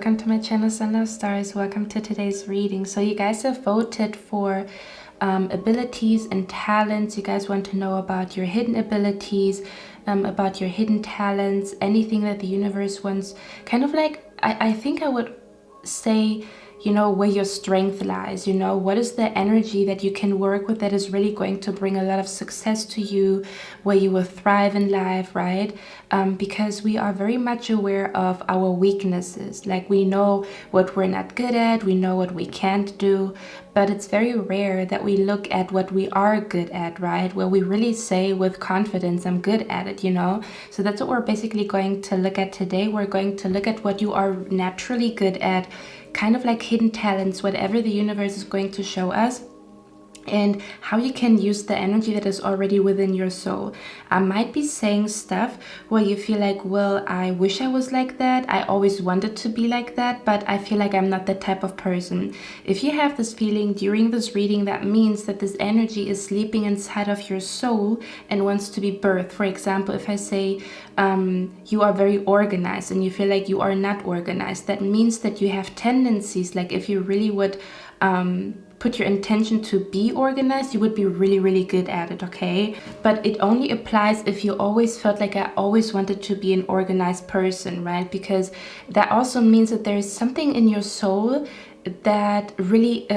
welcome to my channel Sun of Stars. Welcome to today's reading. So you guys have voted for abilities and talents. You guys want to know about your hidden abilities, about your hidden talents, anything that the universe wants. Kind of like, I think I would say, you know, where your strength lies, you know, what is the energy that you can work with that is really going to bring a lot of success to you, where you will thrive in life, right? Because we are very much aware of our weaknesses. Like, we know what we're not good at, we know what we can't do, but it's very rare that we look at what we are good at, right? Where we really say with confidence, I'm good at it, you know? So that's what we're basically going to look at today. We're going to look at what you are naturally good at, kind of like hidden talents, whatever the universe is going to show us, and how you can use the energy that is already within your soul. I might be saying stuff where you feel like, well, I wish I was like that. I always wanted to be like that, but I feel like I'm not that type of person. If you have this feeling during this reading, that means that this energy is sleeping inside of your soul and wants to be birthed. For example, if I say you are very organized and you feel like you are not organized, that means that you have tendencies, like if you really would put your intention to be organized, you would be really, really good at it, okay? But it only applies if you always felt like I always wanted to be an organized person, right? Because that also means that there is something in your soul that really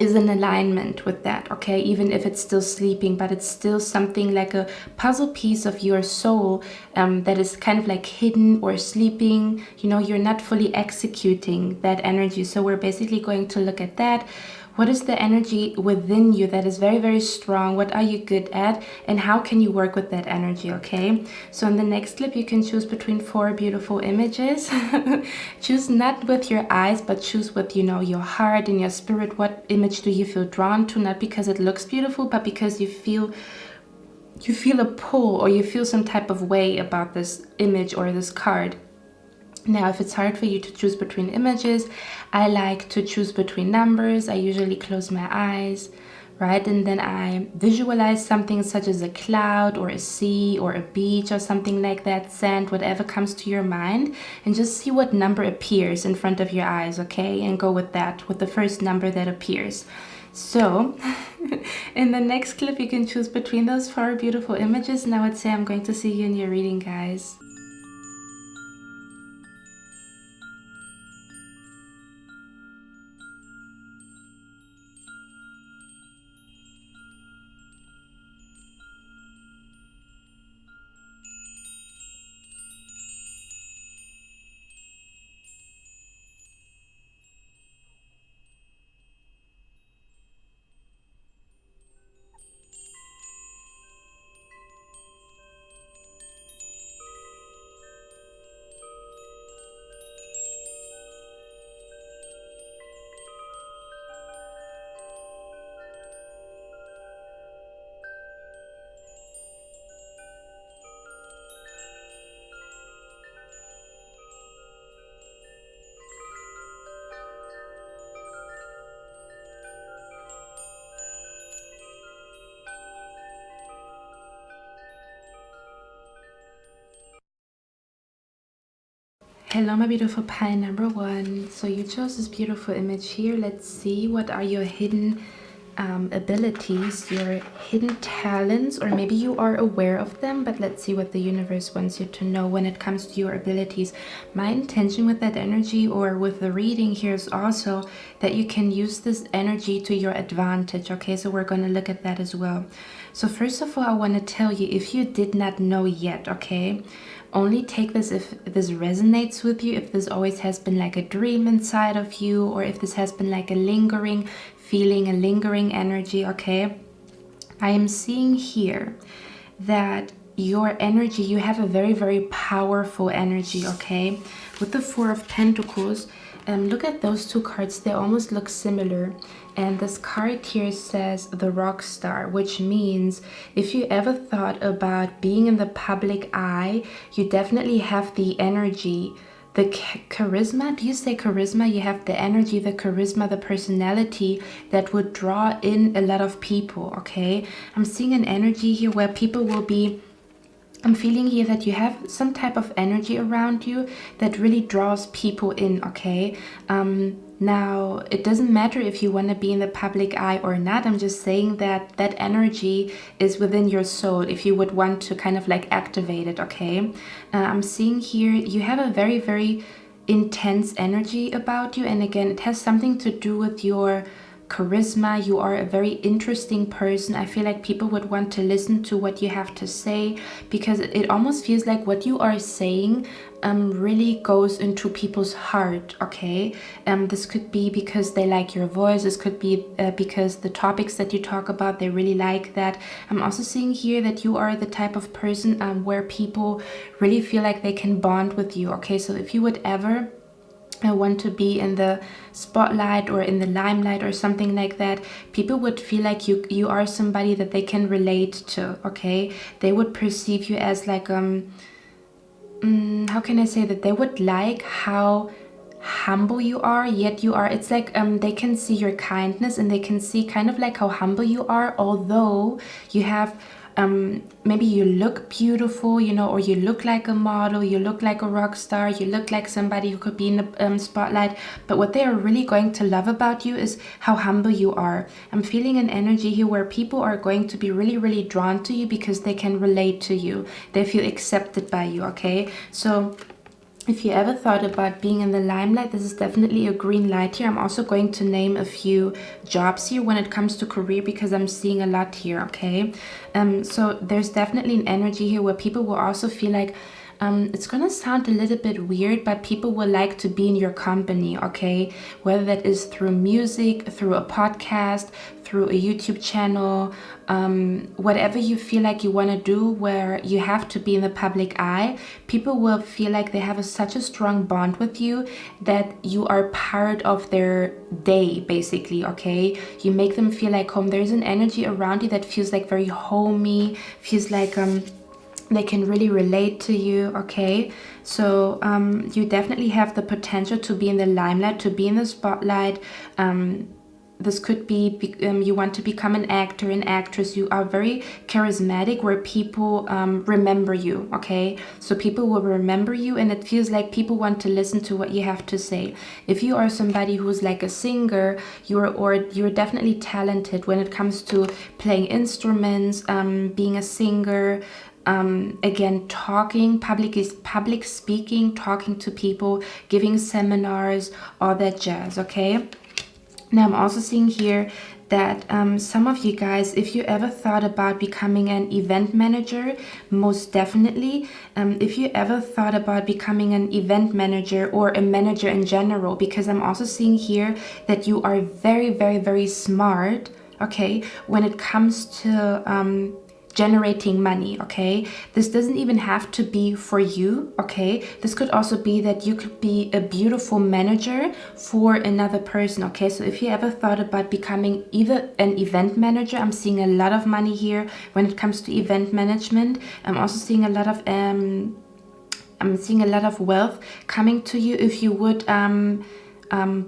is in alignment with that, okay? Even if it's still sleeping, but it's still something like a puzzle piece of your soul that is kind of like hidden or sleeping. You know, you're not fully executing that energy. So we're basically going to look at that. What is the energy within you that is very, very strong? What are you good at? And how can you work with that energy, okay? So in the next clip, you can choose between 4 beautiful images. Choose not with your eyes, but choose with, you know, your heart and your spirit. What image do you feel drawn to? Not because it looks beautiful, but because you feel a pull, or you feel some type of way about this image or this card. Now, if it's hard for you to choose between images, I like to choose between numbers. I usually close my eyes, right? And then I visualize something such as a cloud or a sea or a beach or something like that, sand, whatever comes to your mind, and just see what number appears in front of your eyes, okay? And go with that, with the first number that appears. So in the next clip, you can choose between those 4 beautiful images. And I would say I'm going to see you in your reading, guys. Hello, my beautiful pie number 1. So you chose this beautiful image here. Let's see, what are your hidden abilities, your hidden talents, or maybe you are aware of them, but let's see what the universe wants you to know when it comes to your abilities. My intention with that energy, or with the reading here, is also that you can use this energy to your advantage, okay? So we're going to look at that as well. So first of all, I want to tell you, if you did not know yet, okay, only take this if this resonates with you, if this always has been like a dream inside of you, or if this has been like a lingering feeling, a lingering energy, okay? I am seeing here that your energy, you have a very, very powerful energy, okay? With the 4 of Pentacles, look at those 2 cards. They almost look similar. And this card here says the rock star, which means if you ever thought about being in the public eye, you definitely have the energy, the charisma. Do you say charisma? You have the energy, the charisma, the personality that would draw in a lot of people, okay? I'm seeing an energy here where people will be I'm feeling here that you have some type of energy around you that really draws people in, okay? Now, it doesn't matter if you want to be in the public eye or not. I'm just saying that that energy is within your soul if you would want to kind of like activate it, okay? I'm seeing here you have a very, very intense energy about you. And again, it has something to do with your charisma. You are a very interesting person. I feel like people would want to listen to what you have to say, because it almost feels like what you are saying really goes into people's heart, okay? This could be because they like your voice. This could be because the topics that you talk about, they really like that. I'm also seeing here that you are the type of person where people really feel like they can bond with you, okay? So if you would ever want to be in the spotlight or in the limelight or something like that, people would feel like you are somebody that they can relate to, okay? They would perceive you as like how can I say that? They would like how humble you are, yet you are, it's like they can see your kindness, and they can see kind of like how humble you are, although you have maybe you look beautiful, you know, or you look like a model, you look like a rock star, you look like somebody who could be in the spotlight. But what they are really going to love about you is how humble you are. I'm feeling an energy here where people are going to be really, really drawn to you because they can relate to you. They feel accepted by you, okay? So if you ever thought about being in the limelight, this is definitely a green light here. I'm also going to name a few jobs here when it comes to career, because I'm seeing a lot here, okay? So there's definitely an energy here where people will also feel like, it's gonna sound a little bit weird, but people will like to be in your company, okay? Whether that is through music, through a podcast, through a YouTube channel, whatever you feel like you want to do where you have to be in the public eye, people will feel like they have such a strong bond with you that you are part of their day, basically, okay? You make them feel like home. There's an energy around you that feels like very homey, feels like they can really relate to you, okay? So you definitely have the potential to be in the limelight, to be in the spotlight. This could be you want to become an actor, an actress. You are very charismatic where people remember you, okay? So people will remember you, and it feels like people want to listen to what you have to say. If you are somebody who's like a singer, you're definitely talented when it comes to playing instruments, being a singer, again, talking, public speaking, talking to people, giving seminars, all that jazz, okay? Now, I'm also seeing here that some of you guys, if you ever thought about becoming an event manager, most definitely. If you ever thought about becoming an event manager or a manager in general, because I'm also seeing here that you are very, very, very smart, okay, when it comes to generating money, okay? This doesn't even have to be for you, okay? This could also be that you could be a beautiful manager for another person, okay? So if you ever thought about becoming either an event manager, I'm seeing a lot of money here when it comes to event management. I'm also seeing a lot of wealth coming to you if you would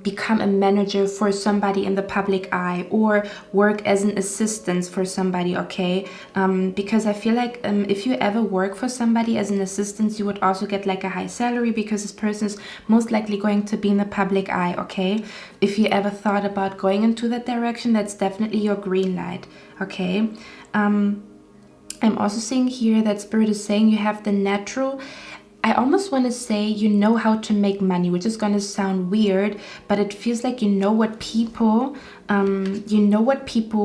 become a manager for somebody in the public eye, or work as an assistant for somebody, okay? Because I feel like if you ever work for somebody as an assistant, you would also get like a high salary, because this person is most likely going to be in the public eye, okay? If you ever thought about going into that direction, that's definitely your green light, okay? I'm also seeing here that Spirit is saying you have the natural, I almost want to say you know how to make money, which is going to sound weird, but it feels like you know what people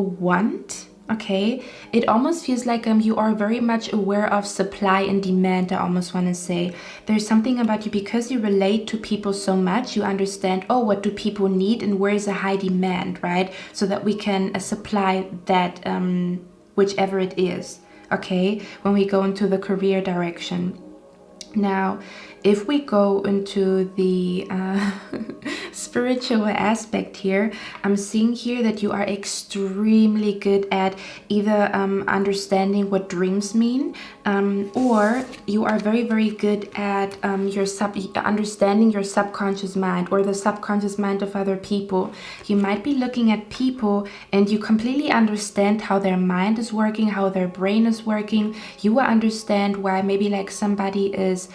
want, okay? It almost feels like you are very much aware of supply and demand, I almost want to say. There's something about you, because you relate to people so much, you understand, oh, what do people need and where is a high demand, right? So that we can supply that, whichever it is, okay? When we go into the career direction. Now, if we go into the spiritual aspect here, I'm seeing here that you are extremely good at either understanding what dreams mean, or you are very, very good at understanding your subconscious mind or the subconscious mind of other people. You might be looking at people and you completely understand how their mind is working, how their brain is working. You will understand why maybe like somebody is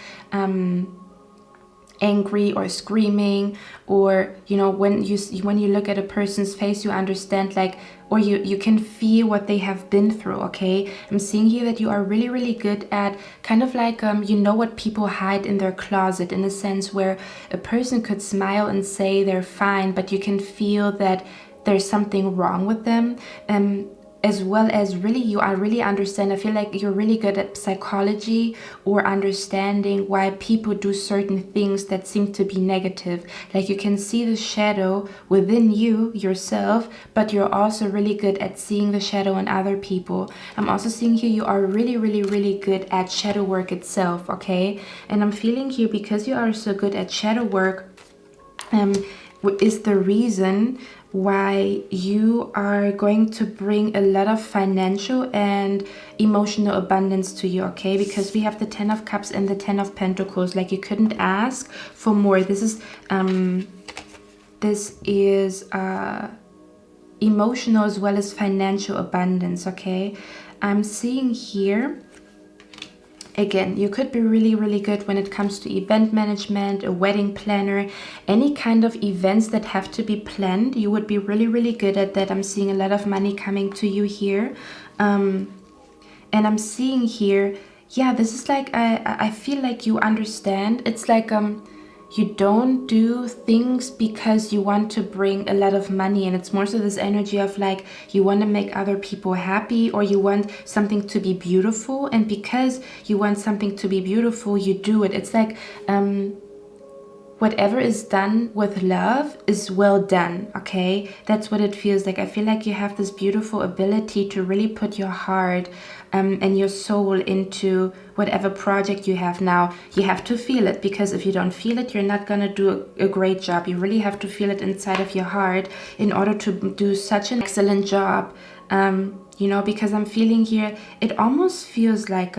angry or screaming, or you know, when you look at a person's face, you understand like, or you can feel what they have been through. Okay, I'm seeing here that you are really, really good at kind of like you know what people hide in their closet, in a sense where a person could smile and say they're fine, but you can feel that there's something wrong with them. As well as really you are really understand, I feel like you're really good at psychology or understanding why people do certain things that seem to be negative. Like you can see the shadow within you yourself, but you're also really good at seeing the shadow in other people. I'm also seeing here you are really, really, really good at shadow work itself. Okay, and I'm feeling here because you are so good at shadow work is the reason why you are going to bring a lot of financial and emotional abundance to you. Okay, because we have the 10 of Cups and the 10 of Pentacles. Like you couldn't ask for more. This is emotional as well as financial abundance. Okay, I'm seeing here again, you could be really, really good when it comes to event management, a wedding planner, any kind of events that have to be planned. You would be really, really good at that. I'm seeing a lot of money coming to you here. And I'm seeing here, yeah, this is like, I feel like you understand. It's like, you don't do things because you want to bring a lot of money, and it's more so this energy of like you want to make other people happy, or you want something to be beautiful, and because you want something to be beautiful, you do it. It's like whatever is done with love is well done. Okay, that's what it feels like. I feel like you have this beautiful ability to really put your heart and your soul into whatever project you have. Now you have to feel it, because if you don't feel it, you're not gonna do a great job. You really have to feel it inside of your heart in order to do such an excellent job. You know, because I'm feeling here, it almost feels like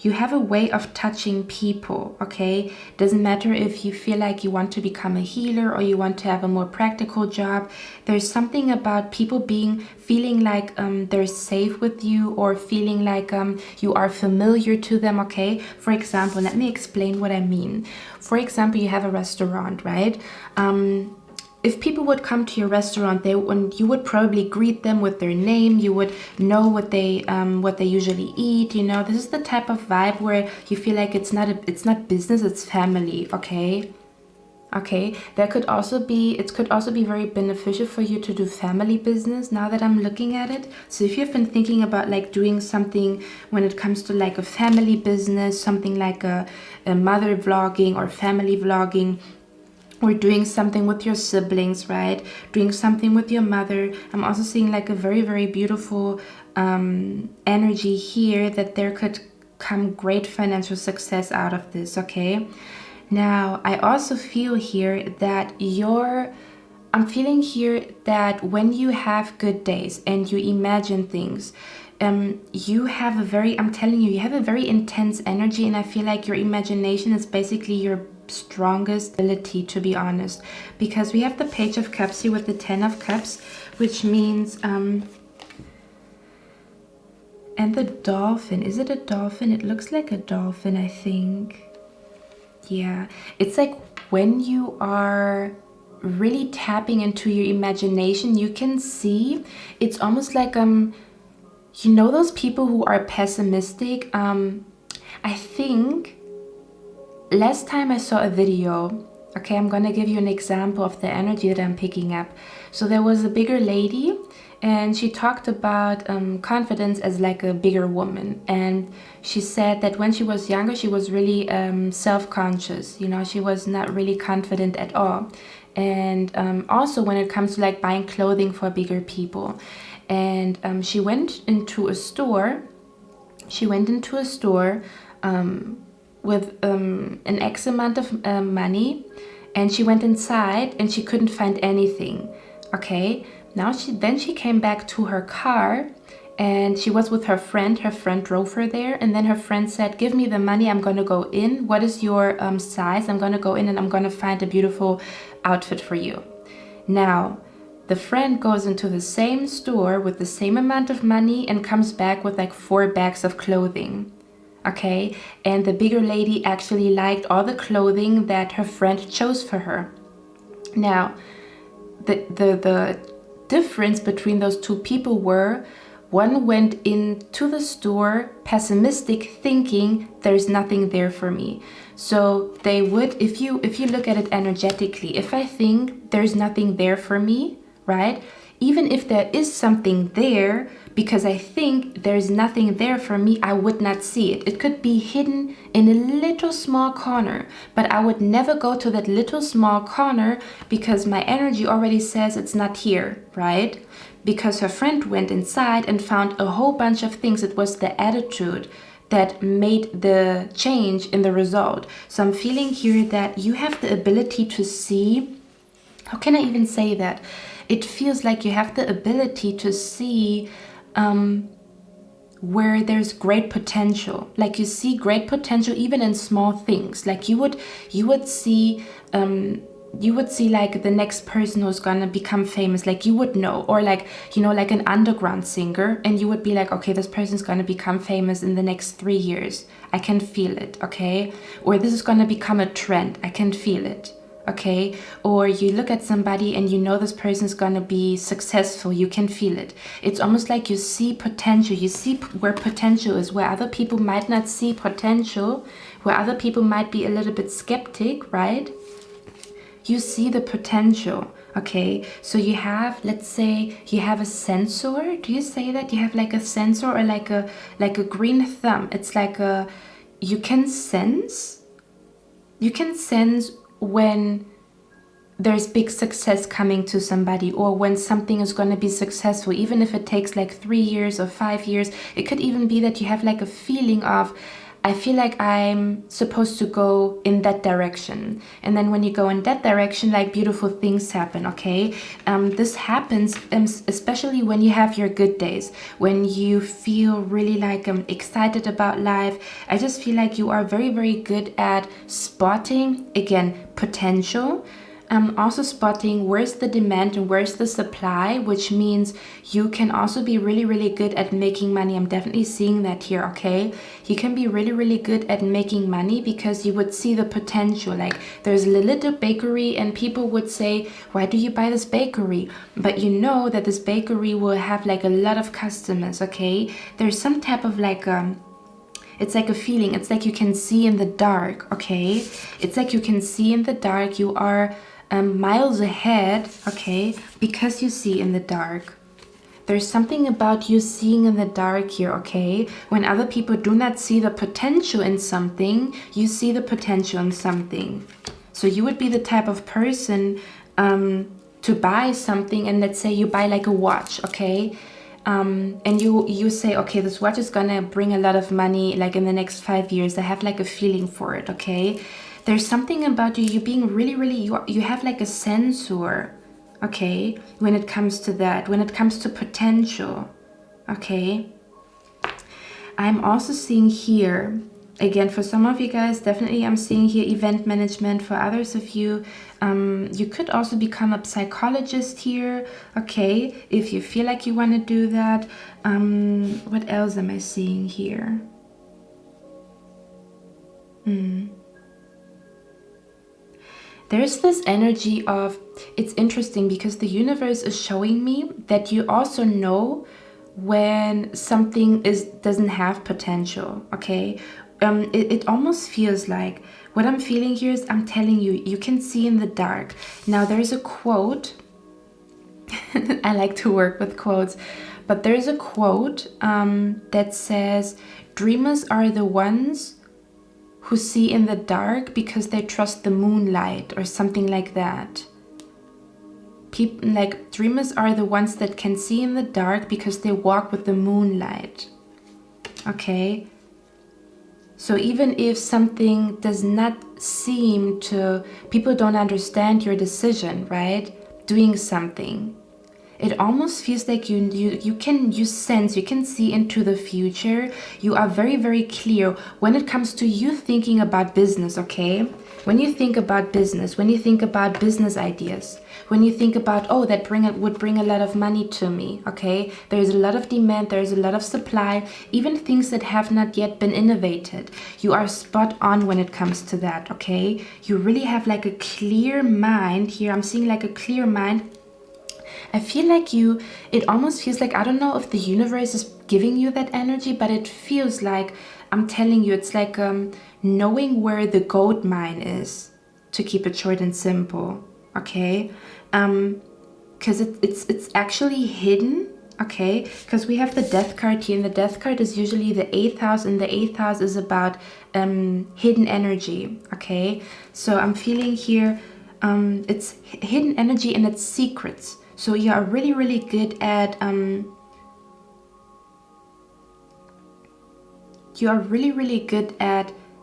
you have a way of touching people. Okay, doesn't matter if you feel like you want to become a healer or you want to have a more practical job. There's something about people feeling like they're safe with you, or feeling like you are familiar to them. Okay, for example, let me explain what I mean. For example, you have a restaurant, right? If people would come to your restaurant, you would probably greet them with their name. You would know what they usually eat. You know, this is the type of vibe where you feel like it's not business, it's family. Okay, that could also be, it could also be very beneficial for you to do family business, now that I'm looking at it. So if you've been thinking about like doing something when it comes to like a family business, something like a mother vlogging or family vlogging, or doing something with your siblings, right? Doing something with your mother. I'm also seeing like a very, very beautiful energy here, that there could come great financial success out of this. Okay, now I also feel here that I'm feeling here that when you have good days and you imagine things, you have a very, I'm telling you, you have a very intense energy, and I feel like your imagination is basically your strongest ability, to be honest, because we have the Page of Cups here with the 10 of Cups, which means and the dolphin. Is it a dolphin? It looks like a dolphin, I think. Yeah, it's like when you are really tapping into your imagination, you can see, it's almost like you know those people who are pessimistic. I think last time I saw a video, okay, I'm gonna give you an example of the energy that I'm picking up. So there was a bigger lady, and she talked about confidence as like a bigger woman, and she said that when she was younger, she was really self-conscious. You know, she was not really confident at all, and also when it comes to like buying clothing for bigger people. And she went into a store with an X amount of money, and she went inside and she couldn't find anything. Okay, now she came back to her car, and she was with her friend. Her friend drove her there, and then her friend said, give me the money, I'm gonna go in. What is your size? I'm gonna go in and I'm gonna find a beautiful outfit for you. Now, the friend goes into the same store with the same amount of money and comes back with like 4 bags of clothing. Okay, and the bigger lady actually liked all the clothing that her friend chose for her. Now, the difference between those two people were, one went into the store pessimistic, thinking there's nothing there for me. So they would, if you look at it energetically, if I think there's nothing there for me, right? Even if there is something there, because I think there's nothing there for me, I would not see it. It could be hidden in a little small corner, but I would never go to that little small corner because my energy already says it's not here, right? Because her friend went inside and found a whole bunch of things. It was the attitude that made the change in the result. So I'm feeling here that you have the ability to see, how can I even say that? It feels like you have the ability to see where there's great potential. Like you see great potential even in small things. Like you would see like the next person who's gonna become famous, like you would know, or like, you know, like an underground singer, and you would be like, okay, this person's gonna become famous in the next 3 years. I can feel it, okay? Or this is gonna become a trend. I can feel it. Okay, or you look at somebody and you know this person's gonna be successful, you can feel it. It's almost like you see potential, you see where potential is, where other people might not see potential, where other people might be a little bit skeptic, right? You see the potential, okay? So you have, let's say you have a sensor. Do you say that? You have like a sensor, or like a green thumb. It's like you can sense when there's big success coming to somebody, or when something is going to be successful, even if it takes like 3 years or 5 years. It could even be that you have like a feeling of, I feel like I'm supposed to go in that direction. And then when you go in that direction, like beautiful things happen, okay? This happens especially when you have your good days, when you feel really like excited about life. I just feel like you are very, very good at spotting, again, potential. Also spotting where's the demand and where's the supply, which means you can also be really, really good at making money. I'm definitely seeing that here, okay? You can be really, really good at making money because you would see the potential. Like there's a little bakery and people would say, why do you buy this bakery? But you know that this bakery will have like a lot of customers, okay? There's some type of like it's like a feeling. It's like you can see in the dark, okay? It's like you can see in the dark. You are miles ahead, okay? Because you see in the dark. There's something about you seeing in the dark here, okay? When other people do not see the potential in something, you see the potential in something. So you would be the type of person to buy something, and let's say you buy like a watch, okay? And you say, okay, this watch is gonna bring a lot of money like in the next 5 years. I have like a feeling for it, okay? There's something about you being really, really, you have like a sensor, okay? When it comes to that, when it comes to potential, okay? I'm also seeing here, again, for some of you guys, definitely I'm seeing here event management. For others of you, you could also become a psychologist here, okay, if you feel like you want to do that. What else am I seeing here? There's this energy of, it's interesting because the universe is showing me that you also know when something doesn't have potential, okay? It almost feels like, what I'm feeling here is, I'm telling you, you can see in the dark. Now there's a quote, I like to work with quotes, but there's a quote that says, dreamers are the ones who see in the dark because they trust the moonlight, or something like that. People, like dreamers are the ones that can see in the dark because they walk with the moonlight, okay? So even if something does not seem to, people don't understand your decision, right? Doing something, it almost feels like you sense, you can see into the future. You are very, very clear when it comes to you thinking about business, okay? When you think about business, when you think about business ideas, when you think about, oh, that would bring a lot of money to me, okay? There's a lot of demand, there's a lot of supply, even things that have not yet been innovated. You are spot on when it comes to that, okay? You really have like a clear mind here. I'm seeing like a clear mind. I feel like it almost feels like, I don't know if the universe is giving you that energy, but it feels like, I'm telling you, it's like knowing where the gold mine is, to keep it short and simple, okay? Because it's actually hidden, okay? Because we have the death card here, and the death card is usually the 8th house, and the 8th house is about hidden energy, okay? So I'm feeling here, it's hidden energy and it's secrets. So you are really, really good at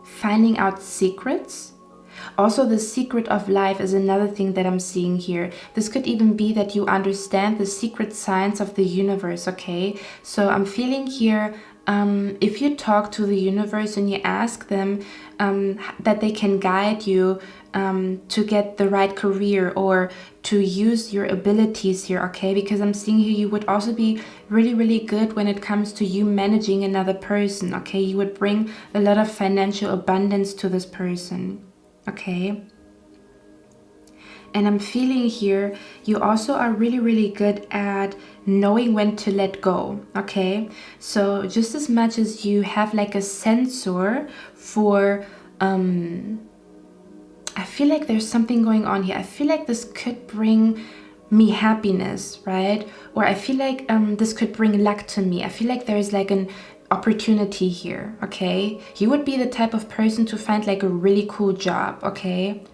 finding out secrets. Also, the secret of life is another thing that I'm seeing here. This could even be that you understand the secret science of the universe, okay? So I'm feeling here, if you talk to the universe and you ask them that they can guide you to get the right career or to use your abilities here, okay? Because I'm seeing here you would also be really, really good when it comes to you managing another person, okay? You would bring a lot of financial abundance to this person, okay? And I'm feeling here you also are really, really good at knowing when to let go, okay? So just as much as you have like a sensor for I feel like there's something going on here. I feel like this could bring me happiness, right? Or I feel like this could bring luck to me. I feel like there's like an opportunity here, okay? You would be the type of person to find like a really cool job, okay?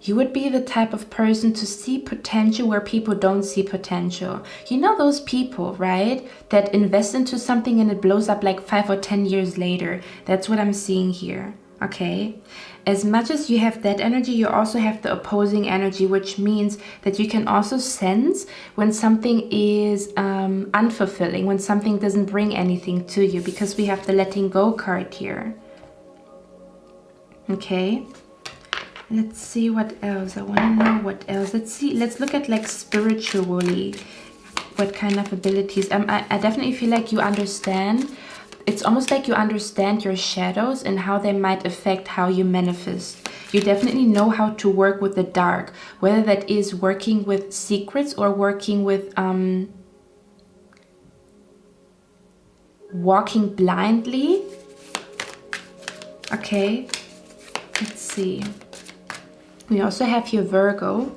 You would be the type of person to see potential where people don't see potential. You know those people, right? That invest into something and it blows up like 5 or 10 years later. That's what I'm seeing here, okay? As much as you have that energy, you also have the opposing energy, which means that you can also sense when something is unfulfilling, when something doesn't bring anything to you, because we have the letting go card here. Okay, let's see what else. I want to know what else. Let's look at like spiritually, what kind of abilities. I definitely feel like you understand. It's almost like you understand your shadows and how they might affect how you manifest. You definitely know how to work with the dark, whether that is working with secrets or working with walking blindly. Okay, let's see. We also have here Virgo.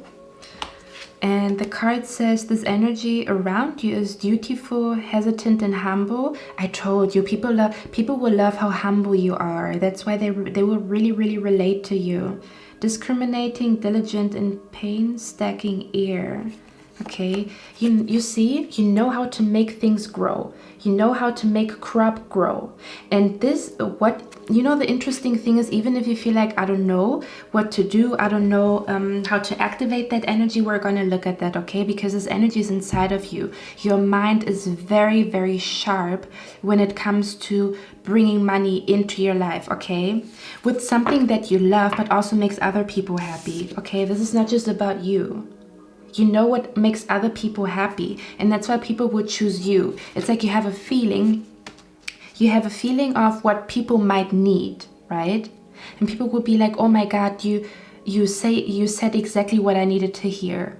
And the card says this energy around you is dutiful, hesitant, and humble. I told you, people will love how humble you are. That's why they will really, really relate to you. Discriminating, diligent, and painstaking ear. Okay, you see, you know how to make things grow. You know how to make crop grow. And this, you know, the interesting thing is, even if you feel like, I don't know what to do, I don't know how to activate that energy, we're going to look at that, okay? Because this energy is inside of you. Your mind is very, very sharp when it comes to bringing money into your life, okay? With something that you love, but also makes other people happy, okay? This is not just about you. You know what makes other people happy, and that's why people would choose you. It's like you have a feeling of what people might need, right? And people would be like, oh my God, you said exactly what I needed to hear,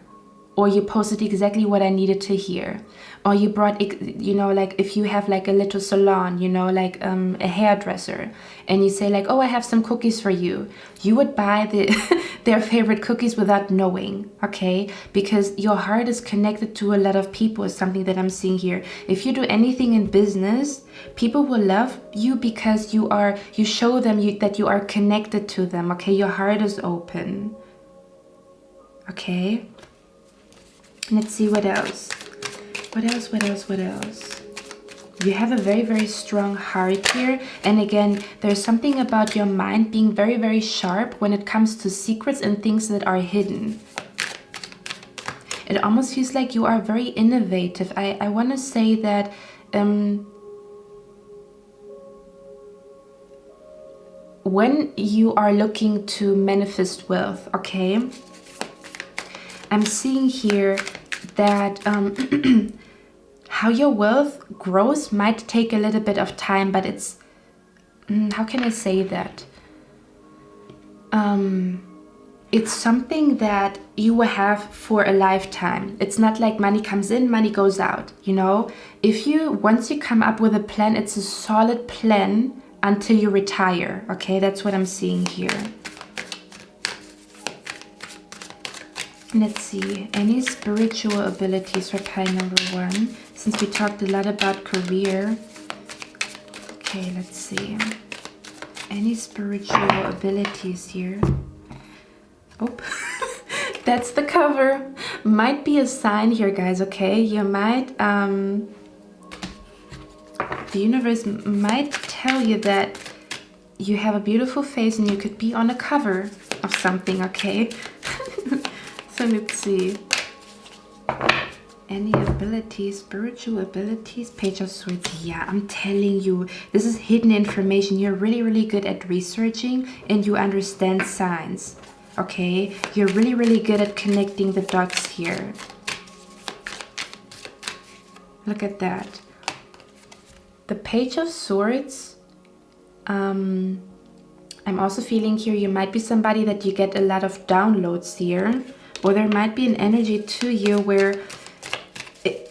or you posted exactly what I needed to hear, or you brought, you know, like if you have like a little salon, you know, like a hairdresser, and you say like, oh, I have some cookies for you. You would buy their favorite cookies without knowing, okay? Because your heart is connected to a lot of people, is something that I'm seeing here. If you do anything in business, people will love you because you show them that you are connected to them, okay? Your heart is open, okay? Let's see what else. What else? You have a very, very strong heart here. And again, there's something about your mind being very, very sharp when it comes to secrets and things that are hidden. It almost feels like you are very innovative. I want to say that when you are looking to manifest wealth, okay, I'm seeing here that how your wealth grows might take a little bit of time, but it's, how can I say that? It's something that you will have for a lifetime. It's not like money comes in, money goes out, you know? Once you come up with a plan, it's a solid plan until you retire, okay? That's what I'm seeing here. Let's see, any spiritual abilities for pile number 1? Since we talked a lot about career. Okay, let's see. Any spiritual abilities here? Oh, that's the cover. Might be a sign here, guys, okay? You might, the universe might tell you that you have a beautiful face and you could be on a cover of something, okay? So let's see. Any abilities, spiritual abilities, Page of Swords. Yeah, I'm telling you, this is hidden information. You're really, really good at researching and you understand signs. Okay, you're really, really good at connecting the dots here. Look at that. The Page of Swords. I'm also feeling here you might be somebody that you get a lot of downloads here. Or there might be an energy to you where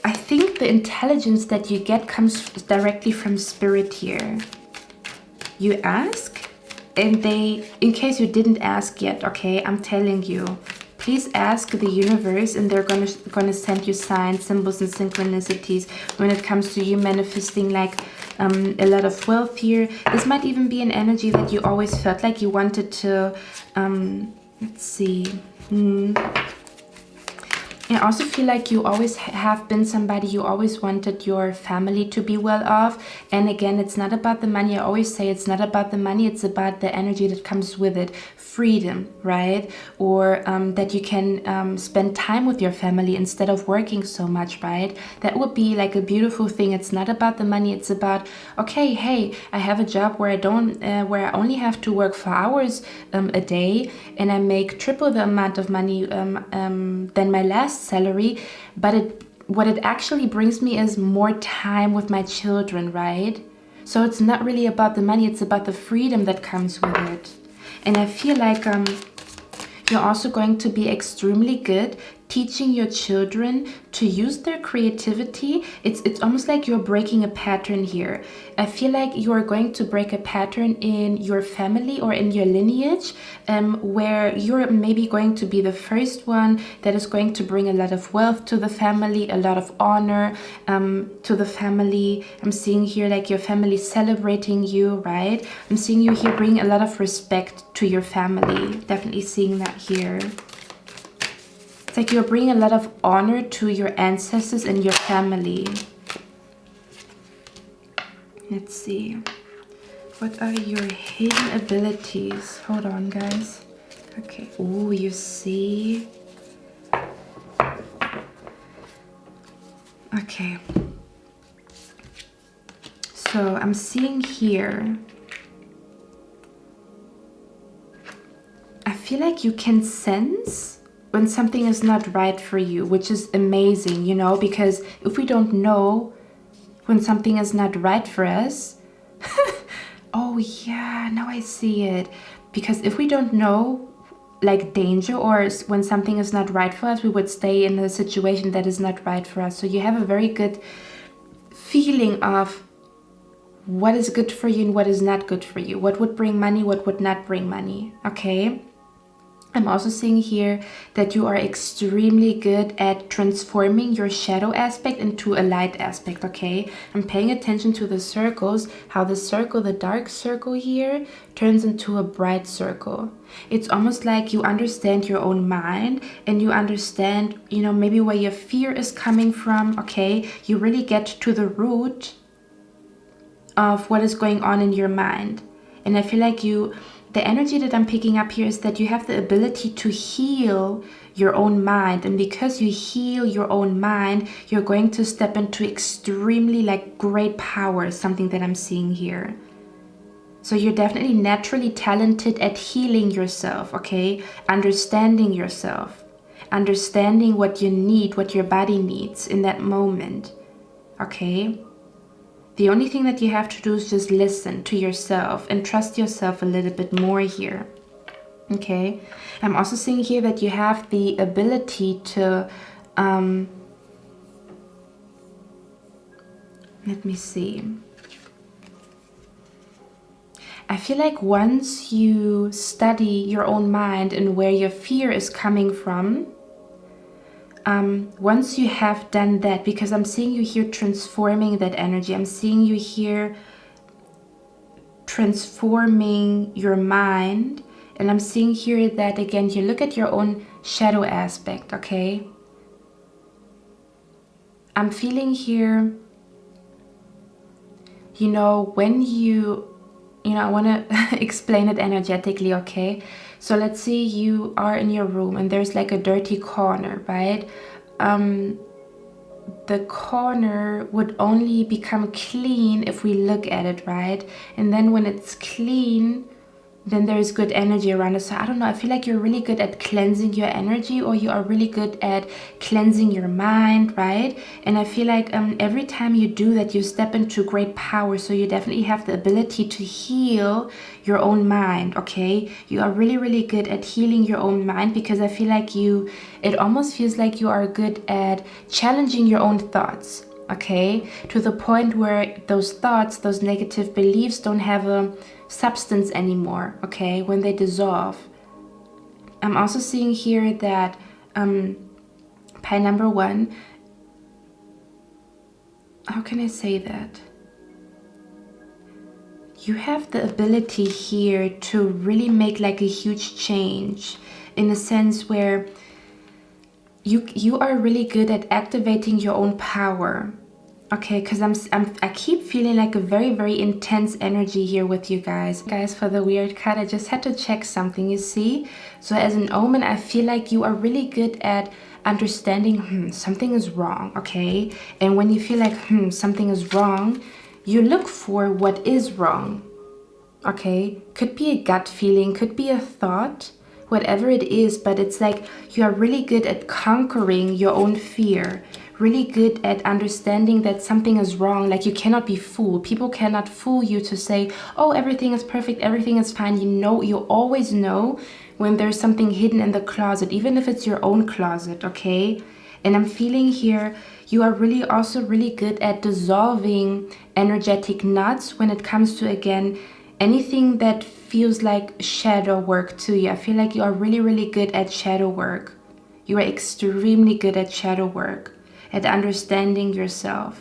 I think the intelligence that you get comes directly from spirit here. You ask and in case you didn't ask yet, okay, I'm telling you, please ask the universe and they're gonna send you signs, symbols and synchronicities when it comes to you manifesting like a lot of wealth here. This might even be an energy that you always felt like you wanted to, let's see. I also feel like you always have been somebody, you always wanted your family to be well off. And again, it's not about the money. I always say it's not about the money, it's about the energy that comes with it. Freedom, right? Or that you can spend time with your family instead of working so much, right? That would be like a beautiful thing. It's not about the money, it's about, okay, hey, I have a job where where I only have to work 4 hours a day and I make triple the amount of money than my last salary, but what it actually brings me is more time with my children, right? So it's not really about the money, it's about the freedom that comes with it. And I feel like you're also going to be extremely good teaching your children to use their creativity. It's almost like you're breaking a pattern here. I feel like you are going to break a pattern in your family or in your lineage where you're maybe going to be the first one that is going to bring a lot of wealth to the family, a lot of honor to the family. I'm seeing here like your family celebrating you, right? I'm seeing you here bring a lot of respect to your family. Definitely seeing that here. It's like you're bringing a lot of honor to your ancestors and your family. Let's see. What are your hidden abilities? Hold on, guys. Okay. Oh, you see. Okay. So I'm seeing here. I feel like you can sense when something is not right for you, which is amazing, you know, because if we don't know when something is not right for us, oh yeah, now I see it. Because if we don't know like danger or when something is not right for us, we would stay in a situation that is not right for us. So you have a very good feeling of what is good for you and what is not good for you. What would bring money, what would not bring money, okay? I'm also seeing here that you are extremely good at transforming your shadow aspect into a light aspect, okay? I'm paying attention to the circles, how the circle, the dark circle here, turns into a bright circle. It's almost like you understand your own mind and you understand, you know, maybe where your fear is coming from, okay? You really get to the root of what is going on in your mind. And I feel like the energy that I'm picking up here is that you have the ability to heal your own mind. And because you heal your own mind, you're going to step into extremely like great power, something that I'm seeing here. So you're definitely naturally talented at healing yourself, okay? Understanding yourself, understanding what you need, what your body needs in that moment, okay? The only thing that you have to do is just listen to yourself and trust yourself a little bit more here, okay? I'm also seeing here that you have the ability to, let me see. I feel like once you study your own mind and where your fear is coming from, once you have done that, because I'm seeing you here transforming that energy, I'm seeing you here transforming your mind, and I'm seeing here that again, you look at your own shadow aspect, okay? I'm feeling here, you know, when I want to explain it energetically, okay? So let's say you are in your room and there's like a dirty corner, right? The corner would only become clean if we look at it, right? And then when it's clean, then there's good energy around it. So I don't know, I feel like you're really good at cleansing your energy, or you are really good at cleansing your mind, right? And I feel like every time you do that, you step into great power. So you definitely have the ability to heal your own mind, okay? You are really, really good at healing your own mind, because I feel like it almost feels like you are good at challenging your own thoughts, okay? To the point where those thoughts, those negative beliefs don't have a substance anymore, okay, when they dissolve. I'm also seeing here that pile number 1, how can I say that? You have the ability here to really make like a huge change, in a sense where you are really good at activating your own power. Okay, because I keep feeling like a very, very intense energy here with you guys. Guys, for the weird card, I just had to check something, you see? So as an omen, I feel like you are really good at understanding, something is wrong, okay? And when you feel like, something is wrong, you look for what is wrong, okay? Could be a gut feeling, could be a thought, whatever it is, but it's like you are really good at conquering your own fear. Really good at understanding that something is wrong. Like, you cannot be fooled. People cannot fool you to say, oh, everything is perfect, everything is fine. You always know when there's something hidden in the closet, even if it's your own closet, okay? And I'm feeling here, you are really also really good at dissolving energetic knots when it comes to, again, anything that feels like shadow work to you. I feel like you are really, really good at shadow work. You are extremely good at shadow work, at understanding yourself,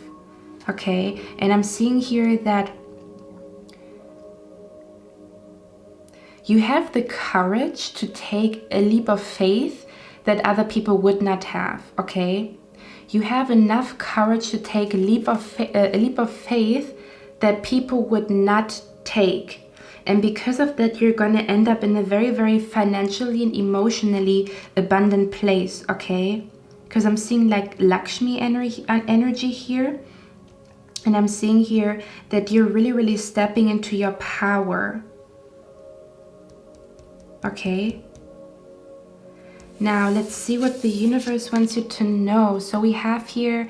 okay? And I'm seeing here that you have the courage to take a leap of faith that other people would not have, okay? You have enough courage to take a leap of faith that people would not take. And because of that, you're going to end up in a very, very financially and emotionally abundant place, okay? Because I'm seeing like Lakshmi energy here. And I'm seeing here that you're really, really stepping into your power. Okay. Now let's see what the universe wants you to know. So we have here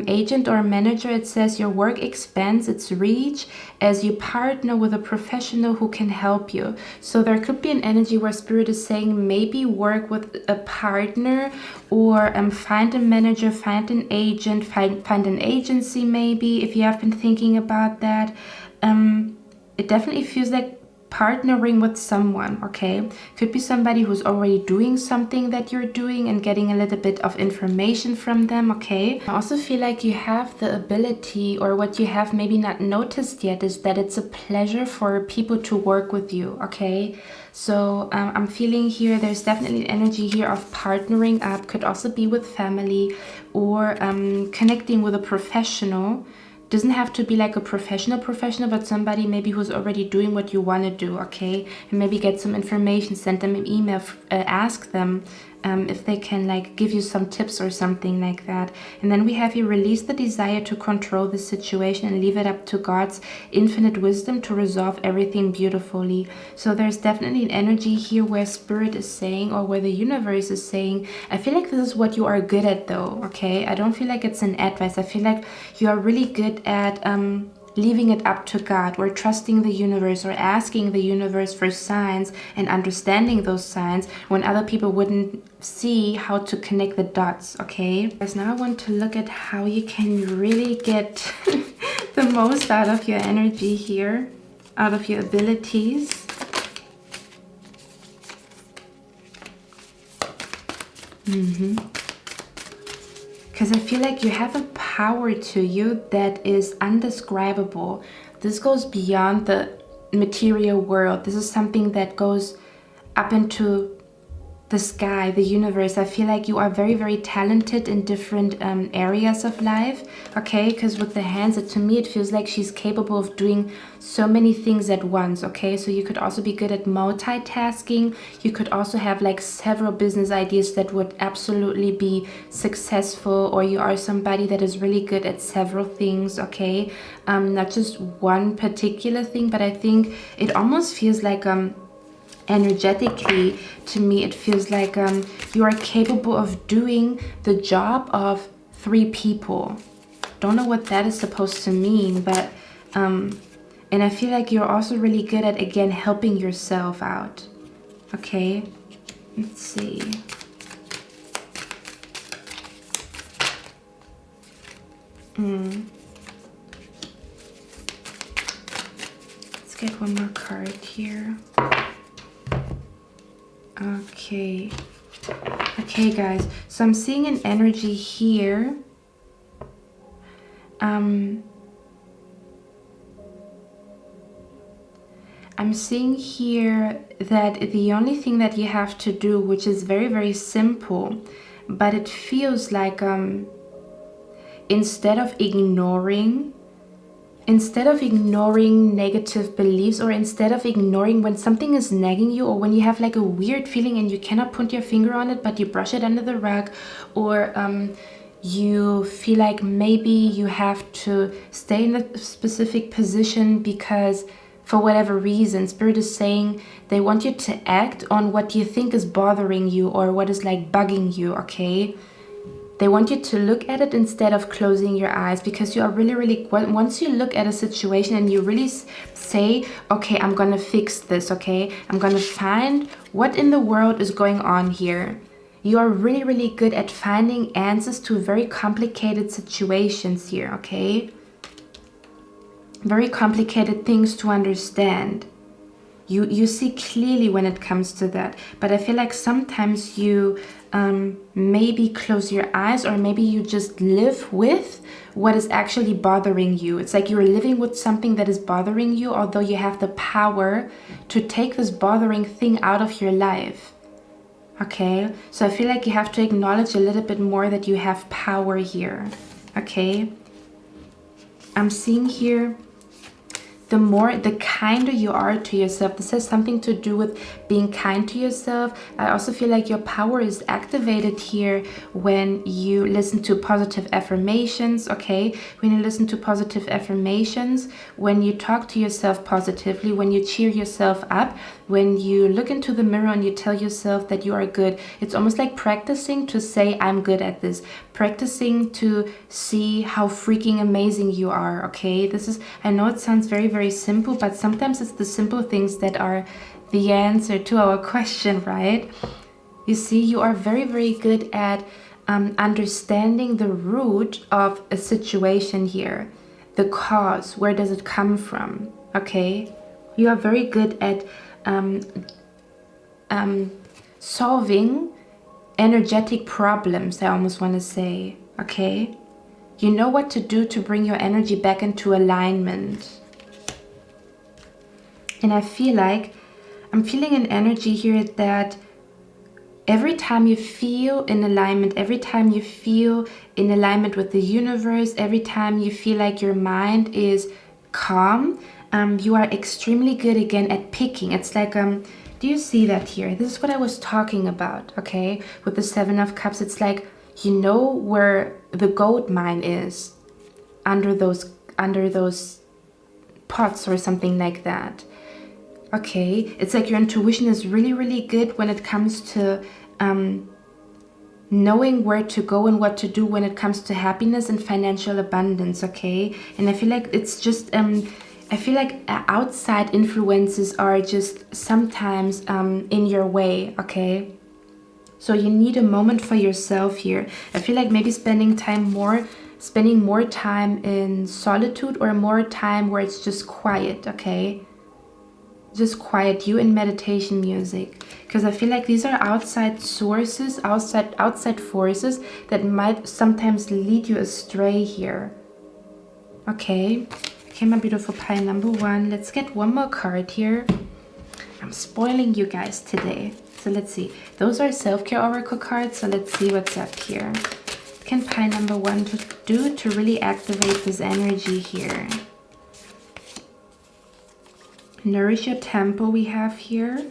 agent or manager. It says your work expands its reach as you partner with a professional who can help you. So there could be an energy where spirit is saying maybe work with a partner, or find a manager, find an agent, find an agency maybe, if you have been thinking about that. It definitely feels like partnering with someone, okay? Could be somebody who's already doing something that you're doing and getting a little bit of information from them, okay? I also feel like you have the ability, or what you have maybe not noticed yet, is that it's a pleasure for people to work with you, okay? So I'm feeling here there's definitely an energy here of partnering up. Could also be with family, or connecting with a professional Doesn't have to be like a professional, but somebody maybe who's already doing what you want to do, okay? And maybe get some information, send them an email, ask them if they can like give you some tips or something like that. And then we have here, release the desire to control the situation and leave it up to God's infinite wisdom to resolve everything beautifully. So there's definitely an energy here where Spirit is saying, or where the universe is saying, I feel like this is what you are good at though, okay? I don't feel like it's an advice. I feel like you are really good at leaving it up to God, or trusting the universe, or asking the universe for signs and understanding those signs when other people wouldn't see how to connect the dots, okay? Because now I want to look at how you can really get the most out of your energy here, out of your abilities. Because I feel like you have a power to you that is undescribable. This goes beyond the material world. This is something that goes up into the sky, the universe. I feel like you are very, very talented in different areas of life, okay? Because with the hands, to me, it feels like she's capable of doing so many things at once, okay? So you could also be good at multitasking. You could also have like several business ideas that would absolutely be successful, or you are somebody that is really good at several things, okay? Not just one particular thing, but I think it almost feels like energetically, to me, it feels like you are capable of doing the job of 3 people. Don't know what that is supposed to mean, but and I feel like you're also really good at, again, helping yourself out, okay? Let's see. Let's get one more card here. Okay, guys, so I'm seeing an energy here. I'm seeing here that the only thing that you have to do, which is very, very simple, but it feels like instead of ignoring negative beliefs, or instead of ignoring when something is nagging you, or when you have like a weird feeling and you cannot put your finger on it, but you brush it under the rug, or you feel like maybe you have to stay in a specific position because for whatever reason, Spirit is saying they want you to act on what you think is bothering you, or what is like bugging you, okay? They want you to look at it instead of closing your eyes, because you are really, once you look at a situation and you really say, okay, I'm gonna fix this, okay? I'm gonna find what in the world is going on here. You are really good at finding answers to very complicated situations here, okay? Very complicated things to understand. You see clearly when it comes to that, but I feel like sometimes you maybe close your eyes, or maybe you just live with what is actually bothering you. It's like you're living with something that is bothering you, although you have the power to take this bothering thing out of your life. Okay, so I feel like you have to acknowledge a little bit more that you have power here. Okay, I'm seeing here, the kinder you are to yourself. This has something to do with being kind to yourself. I also feel like your power is activated here when you listen to positive affirmations, okay? When you listen to positive affirmations, when you talk to yourself positively, when you cheer yourself up, when you look into the mirror and you tell yourself that you are good. It's almost like practicing to say, I'm good at this. Practicing to see how freaking amazing you are, okay? This is, I know it sounds very simple, but sometimes it's the simple things that are the answer to our question, right? You see, you are very good at understanding the root of a situation here. The cause, where does it come from, okay? You are very good at solving energetic problems, I almost want to say, okay? You know what to do to bring your energy back into alignment. And I feel like, I'm feeling an energy here that every time you feel in alignment, every time you feel in alignment with the universe, every time you feel like your mind is calm, you are extremely good again at picking. It's like, do you see that here? This is what I was talking about, okay? With the Seven of Cups, it's like, you know where the gold mine is under those pots or something like that. Okay, it's like your intuition is really, really good when it comes to knowing where to go and what to do when it comes to happiness and financial abundance, okay? And I feel like it's just, I feel like outside influences are just sometimes in your way, okay? So you need a moment for yourself here. I feel like maybe spending more time in solitude, or more time where it's just quiet, okay? Just quiet, you in meditation music, because I feel like these are outside sources, outside forces that might sometimes lead you astray here. Okay, my beautiful pile number one. Let's get one more card here. I'm spoiling you guys today. So let's see. Those are self-care oracle cards. So let's see what's up here. What can pile number one do to really activate this energy here? Nourish your temple we have here.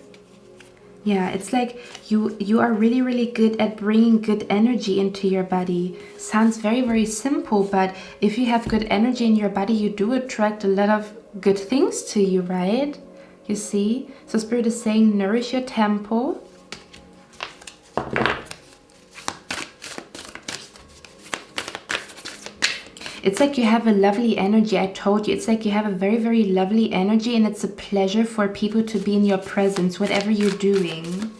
Yeah, it's like you are really, really good at bringing good energy into your body. Sounds very, very simple, but if you have good energy in your body, you do attract a lot of good things to you, right? You see? So Spirit is saying, nourish your temple. It's like you have a lovely energy. I told you, it's like you have a very, very lovely energy, and it's a pleasure for people to be in your presence, whatever you're doing.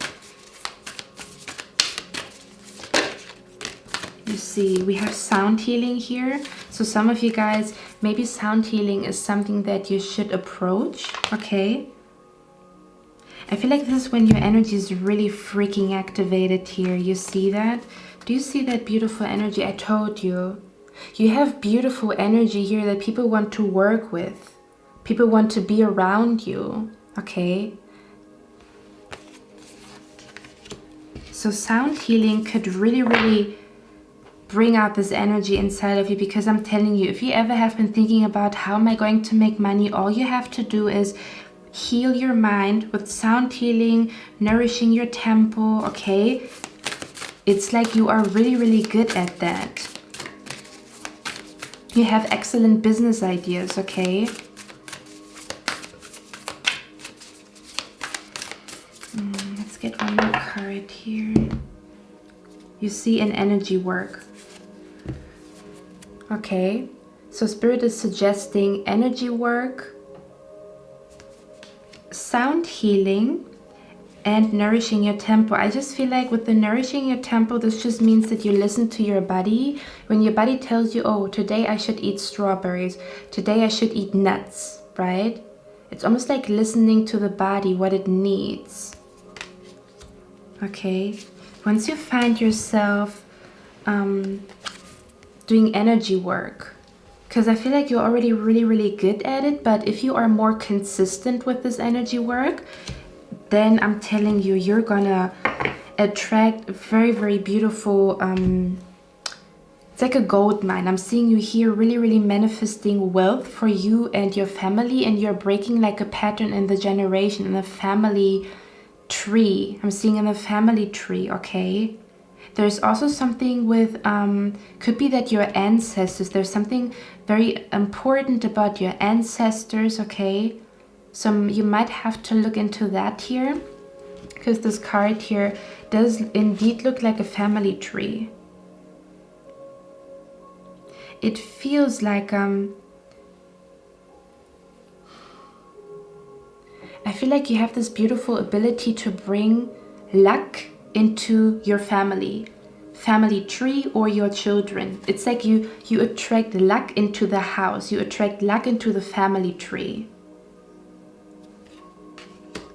You see, we have sound healing here. So some of you guys, maybe sound healing is something that you should approach, okay? I feel like this is when your energy is really freaking activated here. You see that? Do you see that beautiful energy? I told you. You have beautiful energy here that people want to work with. People want to be around you, okay? So sound healing could really, really bring out this energy inside of you, because I'm telling you, if you ever have been thinking about how am I going to make money, all you have to do is heal your mind with sound healing, nourishing your temple, okay? It's like you are really, really good at that. You have excellent business ideas, okay? Let's get one more card here. You see an energy work. Okay, so Spirit is suggesting energy work, sound healing, and nourishing your temple. I just feel like with the nourishing your temple, this just means that you listen to your body. When your body tells you, oh, today I should eat strawberries, today I should eat nuts, right? It's almost like listening to the body, what it needs. Okay, once you find yourself doing energy work, because I feel like you're already really, really good at it, but if you are more consistent with this energy work, then I'm telling you, you're gonna attract very, very beautiful, it's like a gold mine. I'm seeing you here really, really manifesting wealth for you and your family, and you're breaking like a pattern in the generation, in the family tree. I'm seeing in the family tree, okay? There's also something with, could be that your ancestors, there's something very important about your ancestors, okay? So you might have to look into that here, because this card here does indeed look like a family tree. It feels like, I feel like you have this beautiful ability to bring luck into your family tree, or your children. It's like you attract luck into the house, you attract luck into the family tree.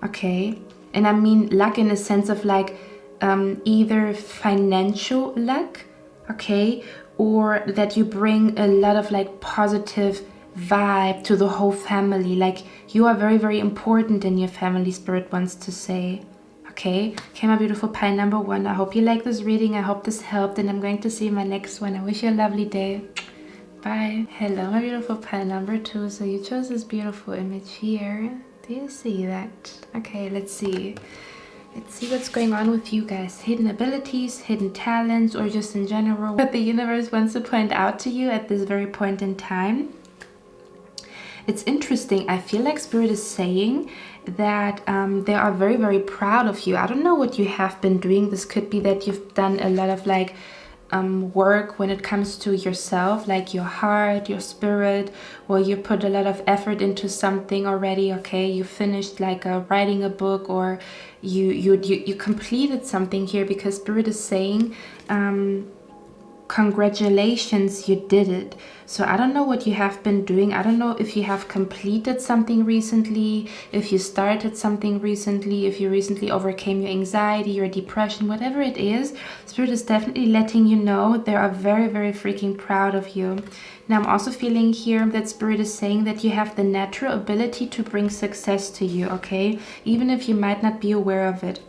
Okay, and I mean luck in a sense of like either financial luck, okay, or that you bring a lot of like positive vibe to the whole family. Like you are very, very important in your family, Spirit wants to say. Okay, my beautiful pile number 1. I hope you like this reading. I hope this helped, and I'm going to see you in my next one. I wish you a lovely day. Bye. Hello, my beautiful pile number 2. So you chose this beautiful image here. Do you see that? Okay, let's see. Let's see what's going on with you guys. Hidden abilities, hidden talents, or just in general. What the universe wants to point out to you at this very point in time. It's interesting. I feel like Spirit is saying that they are very, very proud of you. I don't know what you have been doing. This could be that you've done a lot of like work when it comes to yourself, like your heart, your spirit, or you put a lot of effort into something already. Okay, you finished like writing a book, or you completed something here, because Spirit is saying congratulations, you did it. So I don't know what you have been doing. I don't know if you have completed something recently, if you started something recently, if you recently overcame your anxiety, your depression, whatever it is. Spirit is definitely letting you know they are very, very freaking proud of you. Now I'm also feeling here that Spirit is saying that you have the natural ability to bring success to you, okay? Even if you might not be aware of it.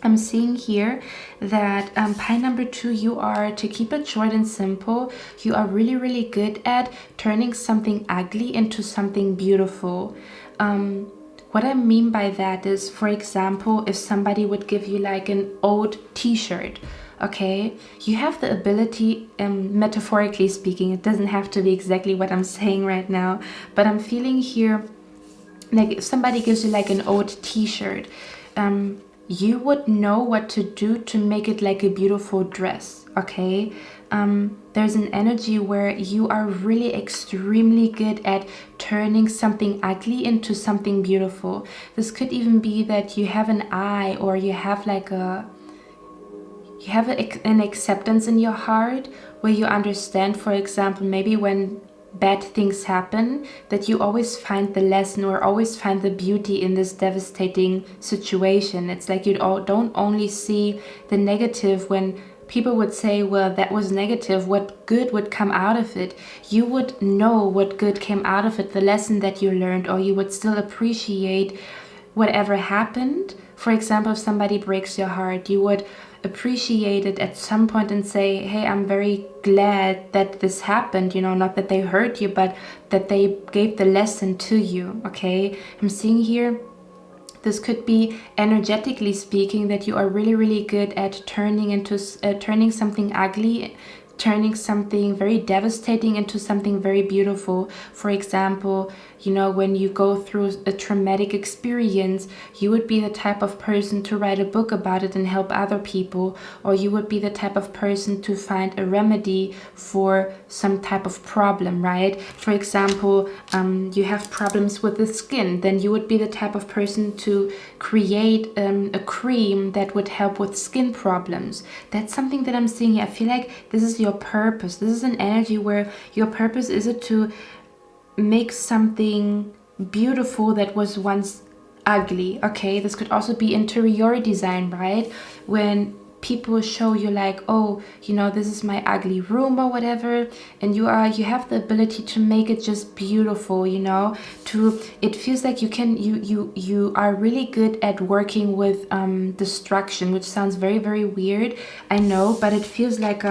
I'm seeing here that pile number 2, you are, to keep it short and simple, you are really, really good at turning something ugly into something beautiful. What I mean by that is, for example, if somebody would give you like an old t-shirt, okay, you have the ability, metaphorically speaking, it doesn't have to be exactly what I'm saying right now, but I'm feeling here, like if somebody gives you like an old t-shirt, you would know what to do to make it like a beautiful dress, okay? There's an energy where you are really extremely good at turning something ugly into something beautiful. This could even be that you have an eye, or you have like an acceptance in your heart, where you understand, for example, maybe when bad things happen, that you always find the lesson or always find the beauty in this devastating situation. It's like you don't only see the negative. When people would say, well, that was negative, what good would come out of it? You would know what good came out of it, the lesson that you learned, or you would still appreciate whatever happened. For example, if somebody breaks your heart, you would appreciate it at some point and say, hey, I'm very glad that this happened, you know, not that they hurt you, but that they gave the lesson to you, okay? I'm seeing here, this could be, energetically speaking, that you are really, really good at turning something ugly, turning something very devastating into something very beautiful. For example, you know, when you go through a traumatic experience, you would be the type of person to write a book about it and help other people, or you would be the type of person to find a remedy for some type of problem, right? For example, you have problems with the skin, then you would be the type of person to create a cream that would help with skin problems. That's something that I'm seeing here. I feel like this is your purpose. This is an energy where your purpose is to make something beautiful that was once ugly, okay? This could also be interior design, right? When people show you like, oh, you know, this is my ugly room or whatever, and you have the ability to make it just beautiful, you know, it feels like you are really good at working with destruction, which sounds very, very weird, I know, but it feels like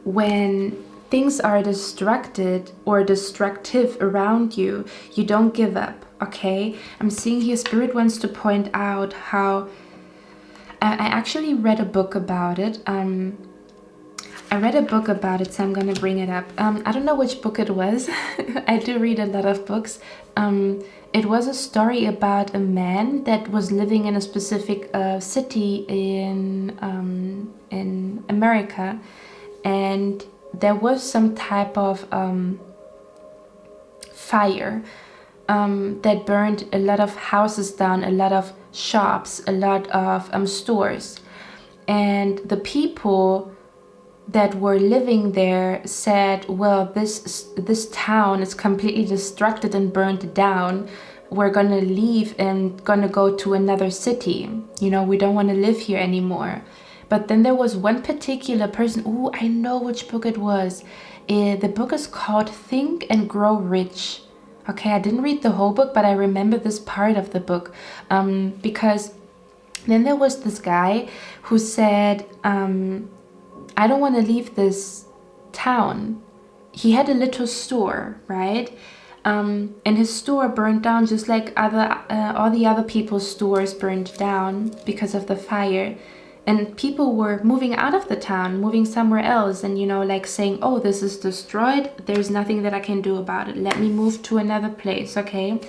when things are destructed or destructive around you, you don't give up, okay? I'm seeing here Spirit wants to point out how I actually read a book about it. I read a book about it, so I'm gonna bring it up. I don't know which book it was. I do read a lot of books. It was a story about a man that was living in a specific city in America, and there was some type of fire that burned a lot of houses down, a lot of shops, a lot of stores. And the people that were living there said, well, this town is completely destructed and burned down. We're gonna leave and gonna go to another city. You know, we don't want to live here anymore. But then there was one particular person, oh, I know which book it was. The book is called Think and Grow Rich. Okay, I didn't read the whole book, but I remember this part of the book because Then there was this guy who said, I don't want to leave this town. He had a little store, right? And his store burned down just like all the other people's stores burned down because of the fire. And people were moving out of the town, moving somewhere else, and, you know, like saying, oh, this is destroyed. There's nothing that I can do about it. Let me move to another place, okay?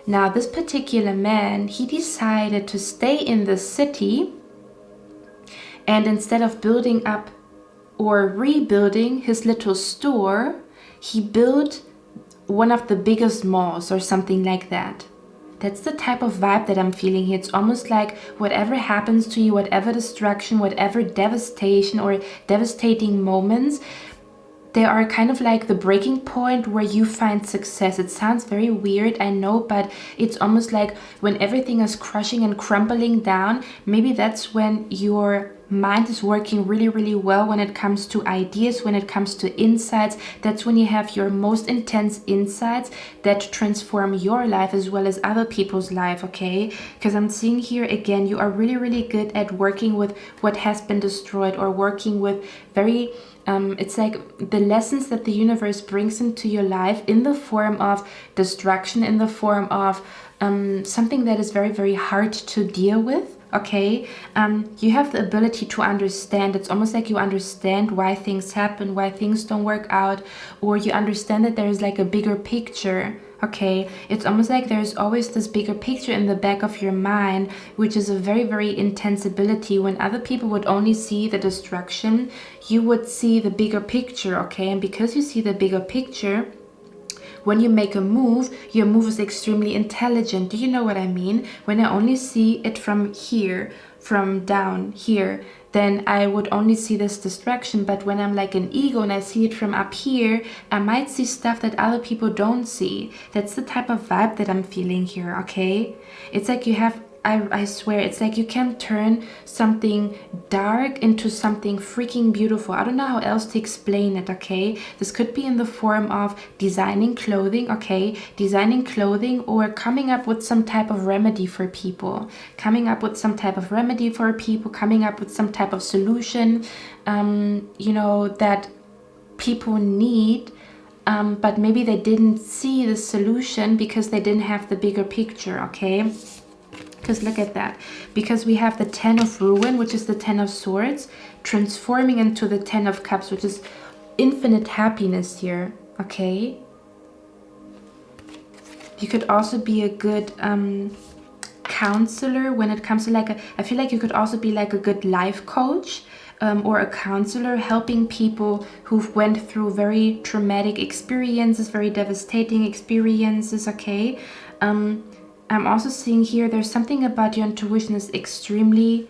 Now, this particular man, he decided to stay in the city, and instead of building up or rebuilding his little store, he built one of the biggest malls or something like that. That's the type of vibe that I'm feeling here. It's almost like whatever happens to you, whatever destruction, whatever devastation or devastating moments, they are kind of like the breaking point where you find success. It sounds very weird, I know, but it's almost like when everything is crushing and crumbling down, maybe that's when your mind is working really, really well when it comes to ideas, when it comes to insights. That's when you have your most intense insights that transform your life as well as other people's life, okay? Because I'm seeing here again, you are really, really good at working with what has been destroyed, or working with very it's like the lessons that the universe brings into your life in the form of destruction, in the form of something that is very, very hard to deal with, okay? You have the ability to understand. It's almost like you understand why things happen, why things don't work out, or you understand that there is like a bigger picture. Okay, it's almost like there's always this bigger picture in the back of your mind, which is a very, very intense ability. When other people would only see the destruction, you would see the bigger picture, okay? And because you see the bigger picture, when you make a move, your move is extremely intelligent. Do you know what I mean? When I only see it from here, from down here, then I would only see this distraction. But when I'm like an ego and I see it from up here, I might see stuff that other people don't see. That's the type of vibe that I'm feeling here, okay? It's like you have, I swear, it's like you can turn something dark into something freaking beautiful. I don't know how else to explain it, okay? This could be in the form of designing clothing, okay? Designing clothing, or coming up with some type of remedy for people. Coming up with some type of remedy for people, coming up with some type of solution, you know, that people need. But maybe they didn't see the solution because they didn't have the bigger picture, okay? Because look at that. Because we have the 10 of Ruin, which is the 10 of Swords, transforming into the 10 of Cups, which is infinite happiness here, okay? You could also be a good counselor when it comes to like I feel like you could also be like a good life coach, or a counselor, helping people who've went through very traumatic experiences, very devastating experiences, okay? I'm also seeing here there's something about your intuition is extremely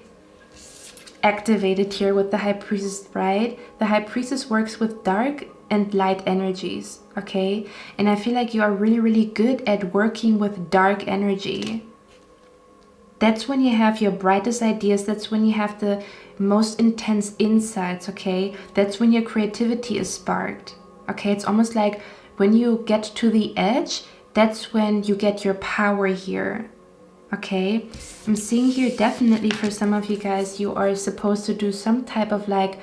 activated here with the High Priestess, right? The High Priestess works with dark and light energies, okay? And I feel like you are really, really good at working with dark energy. That's when you have your brightest ideas. That's when you have the most intense insights, okay? That's when your creativity is sparked, okay? It's almost like when you get to the edge, that's when you get your power here, okay? I'm seeing here definitely for some of you guys, you are supposed to do some type of like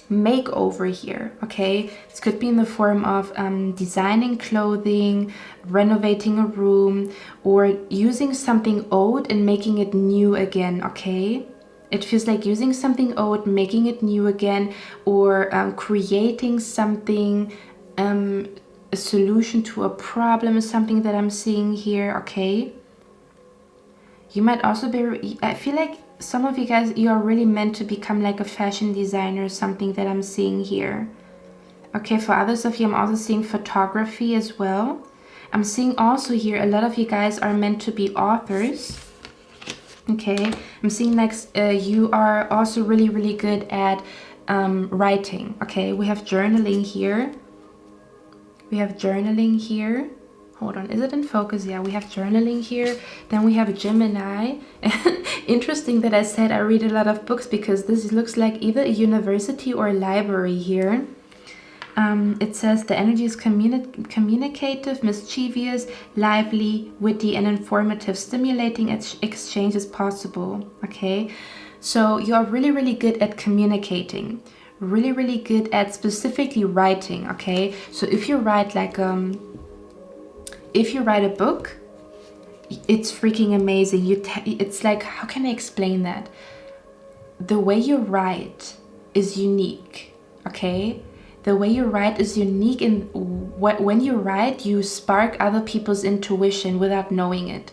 makeover here, okay? This could be in the form of designing clothing, renovating a room, or using something old and making it new again, okay? It feels like using something old, making it new again, or creating something, a solution to a problem is something that I'm seeing here, okay? You might also be, I feel like some of you guys, you are really meant to become like a fashion designer, something that I'm seeing here. Okay, for others of you, I'm also seeing photography as well. I'm seeing also here, a lot of you guys are meant to be authors. Okay, I'm seeing like you are also really, really good at writing. Okay, we have journaling here. We have journaling here. Hold on, is it in focus? Yeah, we have journaling here. Then we have Gemini. Interesting that I said I read a lot of books, because this looks like either a university or a library here. It says the energy is communicative, mischievous, lively, witty, and informative, stimulating exchange is possible. Okay, so you are really, really good at communicating, really, really good at specifically writing. Okay, so if you write like if you write a book, it's freaking amazing. It's like, how can I explain that? The way you write is unique. Okay, the way you write is unique, and when you write, you spark other people's intuition without knowing it.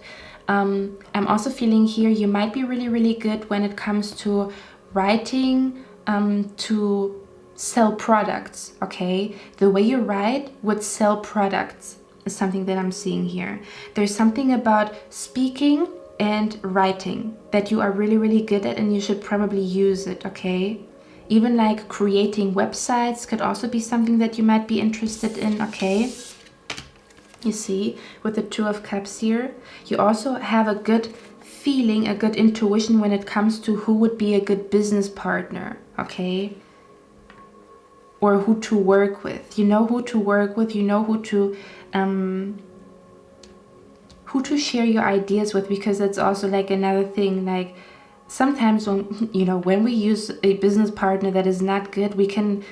I'm also feeling here you might be really, really good when it comes to writing to sell products. Okay, the way you write would sell products is something that I'm seeing here. There's something about speaking and writing that you are really, really good at, and you should probably use it. Okay, even like creating websites could also be something that you might be interested in. Okay, you see, with the Two of Cups here, you also have a good feeling, a good intuition when it comes to who would be a good business partner. Okay, or who to work with. You know who to work with, you know who to share your ideas with, because that's also like another thing. Like sometimes when we use a business partner that is not good, we can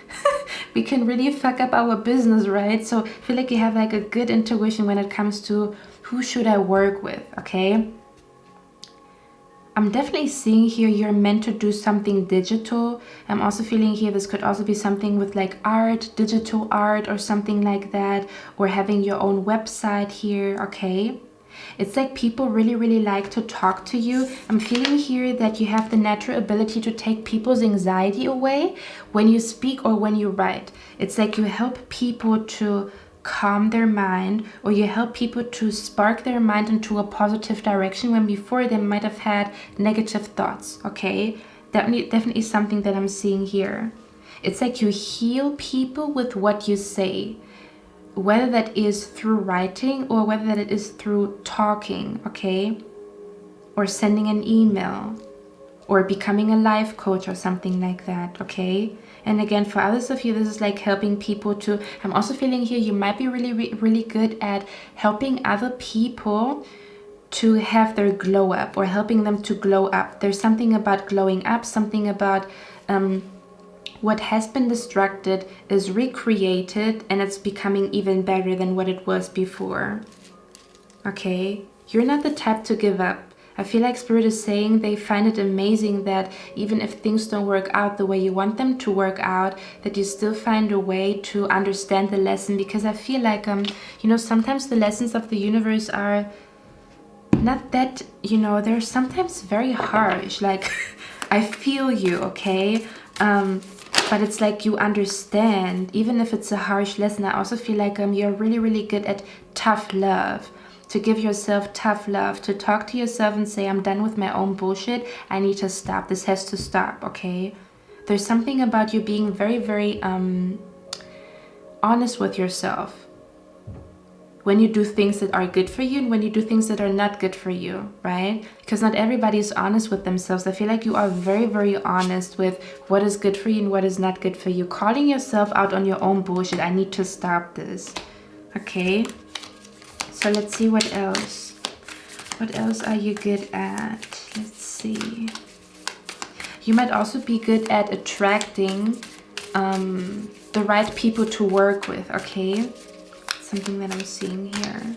we can really fuck up our business, right? So I feel like you have like a good intuition when it comes to who should I work with. Okay, I'm definitely seeing here you're meant to do something digital. I'm also feeling here this could also be something with like art, digital art or something like that, or having your own website here. Okay, it's like people really, really like to talk to you. I'm feeling here that you have the natural ability to take people's anxiety away when you speak or when you write. It's like you help people to calm their mind, or you help people to spark their mind into a positive direction when before they might have had negative thoughts. Okay, definitely something that I'm seeing here. It's like you heal people with what you say, whether that is through writing or whether that it is through talking. Okay, or sending an email or becoming a life coach or something like that. Okay, and again, for others of you, this is like helping people to, I'm also feeling here you might be really, really good at helping other people to have their glow up, or helping them to glow up. There's something about glowing up, something about what has been destructed is recreated, and it's becoming even better than what it was before. Okay, you're not the type to give up. I feel like Spirit is saying they find it amazing that even if things don't work out the way you want them to work out, that you still find a way to understand the lesson. Because I feel like, sometimes the lessons of the universe are not that, they're sometimes very harsh. Like, I feel you, okay? But it's like you understand, even if it's a harsh lesson. I also feel like you're really, really good at tough love. To give yourself tough love, to talk to yourself and say, I'm done with my own bullshit. I need to stop. This has to stop, okay? There's something about you being very, very honest with yourself when you do things that are good for you and when you do things that are not good for you, right? Because not everybody is honest with themselves. I feel like you are very, very honest with what is good for you and what is not good for you. Calling yourself out on your own bullshit. I need to stop this, okay? So let's see what else. What else are you good at? Let's see. You might also be good at attracting the right people to work with, okay? Something that I'm seeing here.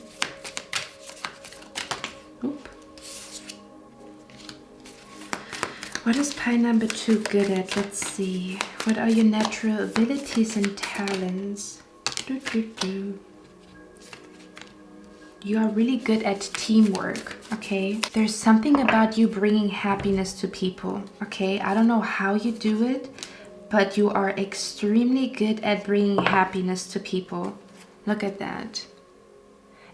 Oop. What is pile number 2 good at? Let's see. What are your natural abilities and talents? You are really good at teamwork, okay? There's something about you bringing happiness to people, okay? I don't know how you do it, but you are extremely good at bringing happiness to people. Look at that.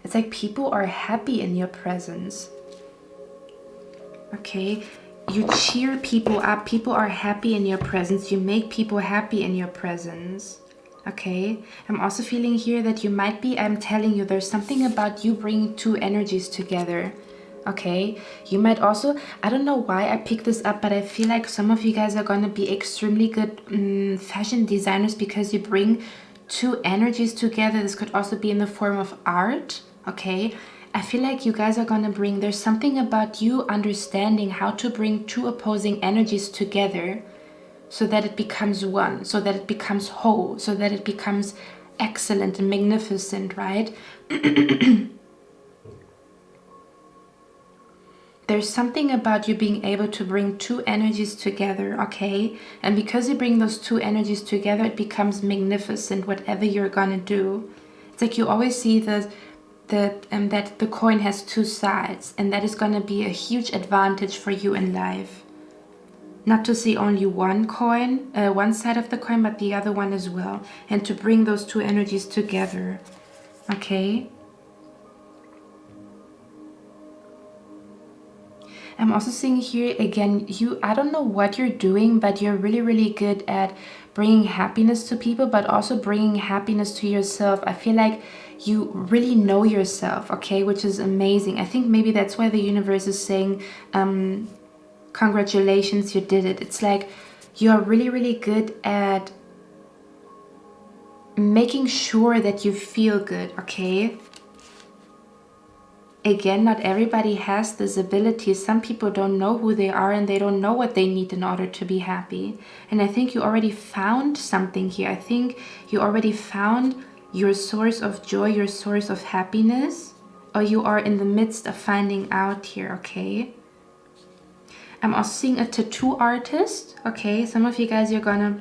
It's like people are happy in your presence, okay? You cheer people up. People are happy in your presence. You make people happy in your presence. Okay, I'm also feeling here that you might be, I'm telling you, there's something about you bringing two energies together. Okay, you might also, I don't know why I picked this up, but I feel like some of you guys are going to be extremely good fashion designers, because you bring two energies together. This could also be in the form of art, okay? I feel like you guys are going to bring, there's something about you understanding how to bring two opposing energies together so that it becomes one, so that it becomes whole, so that it becomes excellent and magnificent, right? There's something about you being able to bring two energies together, okay? And because you bring those two energies together, it becomes magnificent, whatever you're gonna do. It's like you always see that the coin has two sides, and that is gonna be a huge advantage for you in life. Not to see only one coin, one side of the coin, but the other one as well. And to bring those two energies together, okay? I'm also seeing here, again, I don't know what you're doing, but you're really, really good at bringing happiness to people, but also bringing happiness to yourself. I feel like you really know yourself, okay, which is amazing. I think maybe that's why the universe is saying, congratulations, you did it. It's like you're really, really good at making sure that you feel good, okay? Again, not everybody has this ability. Some people don't know who they are and they don't know what they need in order to be happy. And I think you already found something here. I think you already found your source of joy, your source of happiness, or you are in the midst of finding out here, okay? I'm also seeing a tattoo artist, okay? Some of you guys, you're gonna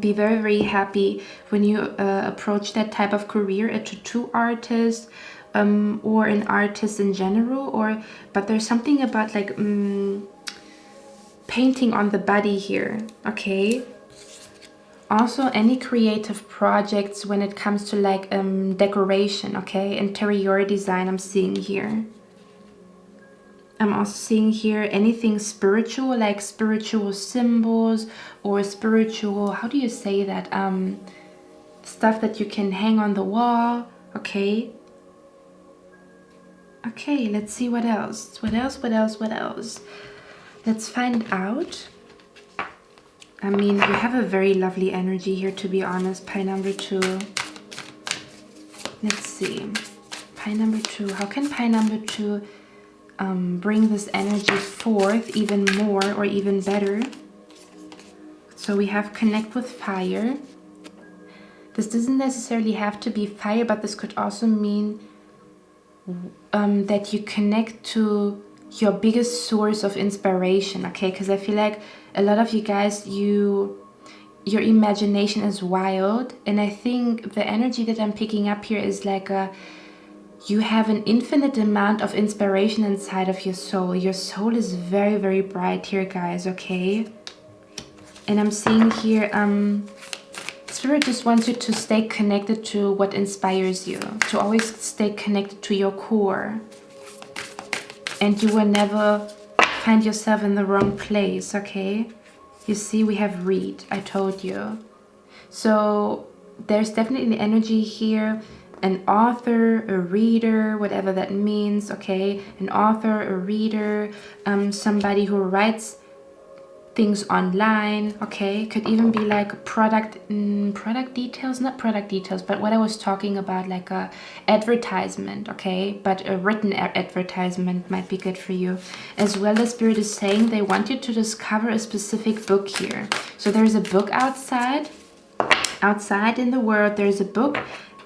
be very, very happy when you approach that type of career, a tattoo artist, or an artist in general, but there's something about like painting on the body here, okay? Also any creative projects when it comes to like decoration, okay? Interior design I'm seeing here. I'm also seeing here anything spiritual, like spiritual symbols or spiritual, how do you say that? Stuff that you can hang on the wall, okay? Okay, let's see what else. What else? Let's find out. I mean, you have a very lovely energy here, to be honest. Pie number 2. Let's see. Pie number 2. How can pie number 2 bring this energy forth even more or even better? So we have connect with fire. This doesn't necessarily have to be fire, but this could also mean that you connect to your biggest source of inspiration, okay? Because I feel like a lot of you guys, your imagination is wild, and I think the energy that I'm picking up here is like you have an infinite amount of inspiration inside of your soul. Your soul is very, very bright here, guys, okay? And I'm seeing here Spirit just wants you to stay connected to what inspires you, to always stay connected to your core. And you will never find yourself in the wrong place, okay? You see, we have read, I told you. So there's definitely an energy here, an author, a reader, whatever that means, okay? An author, a reader, somebody who writes things online, okay? Could even be like product details, not product details, but what I was talking about, like a advertisement, okay? But a written advertisement might be good for you. As well as Spirit is saying they want you to discover a specific book here. So there's a book outside in the world, there's a book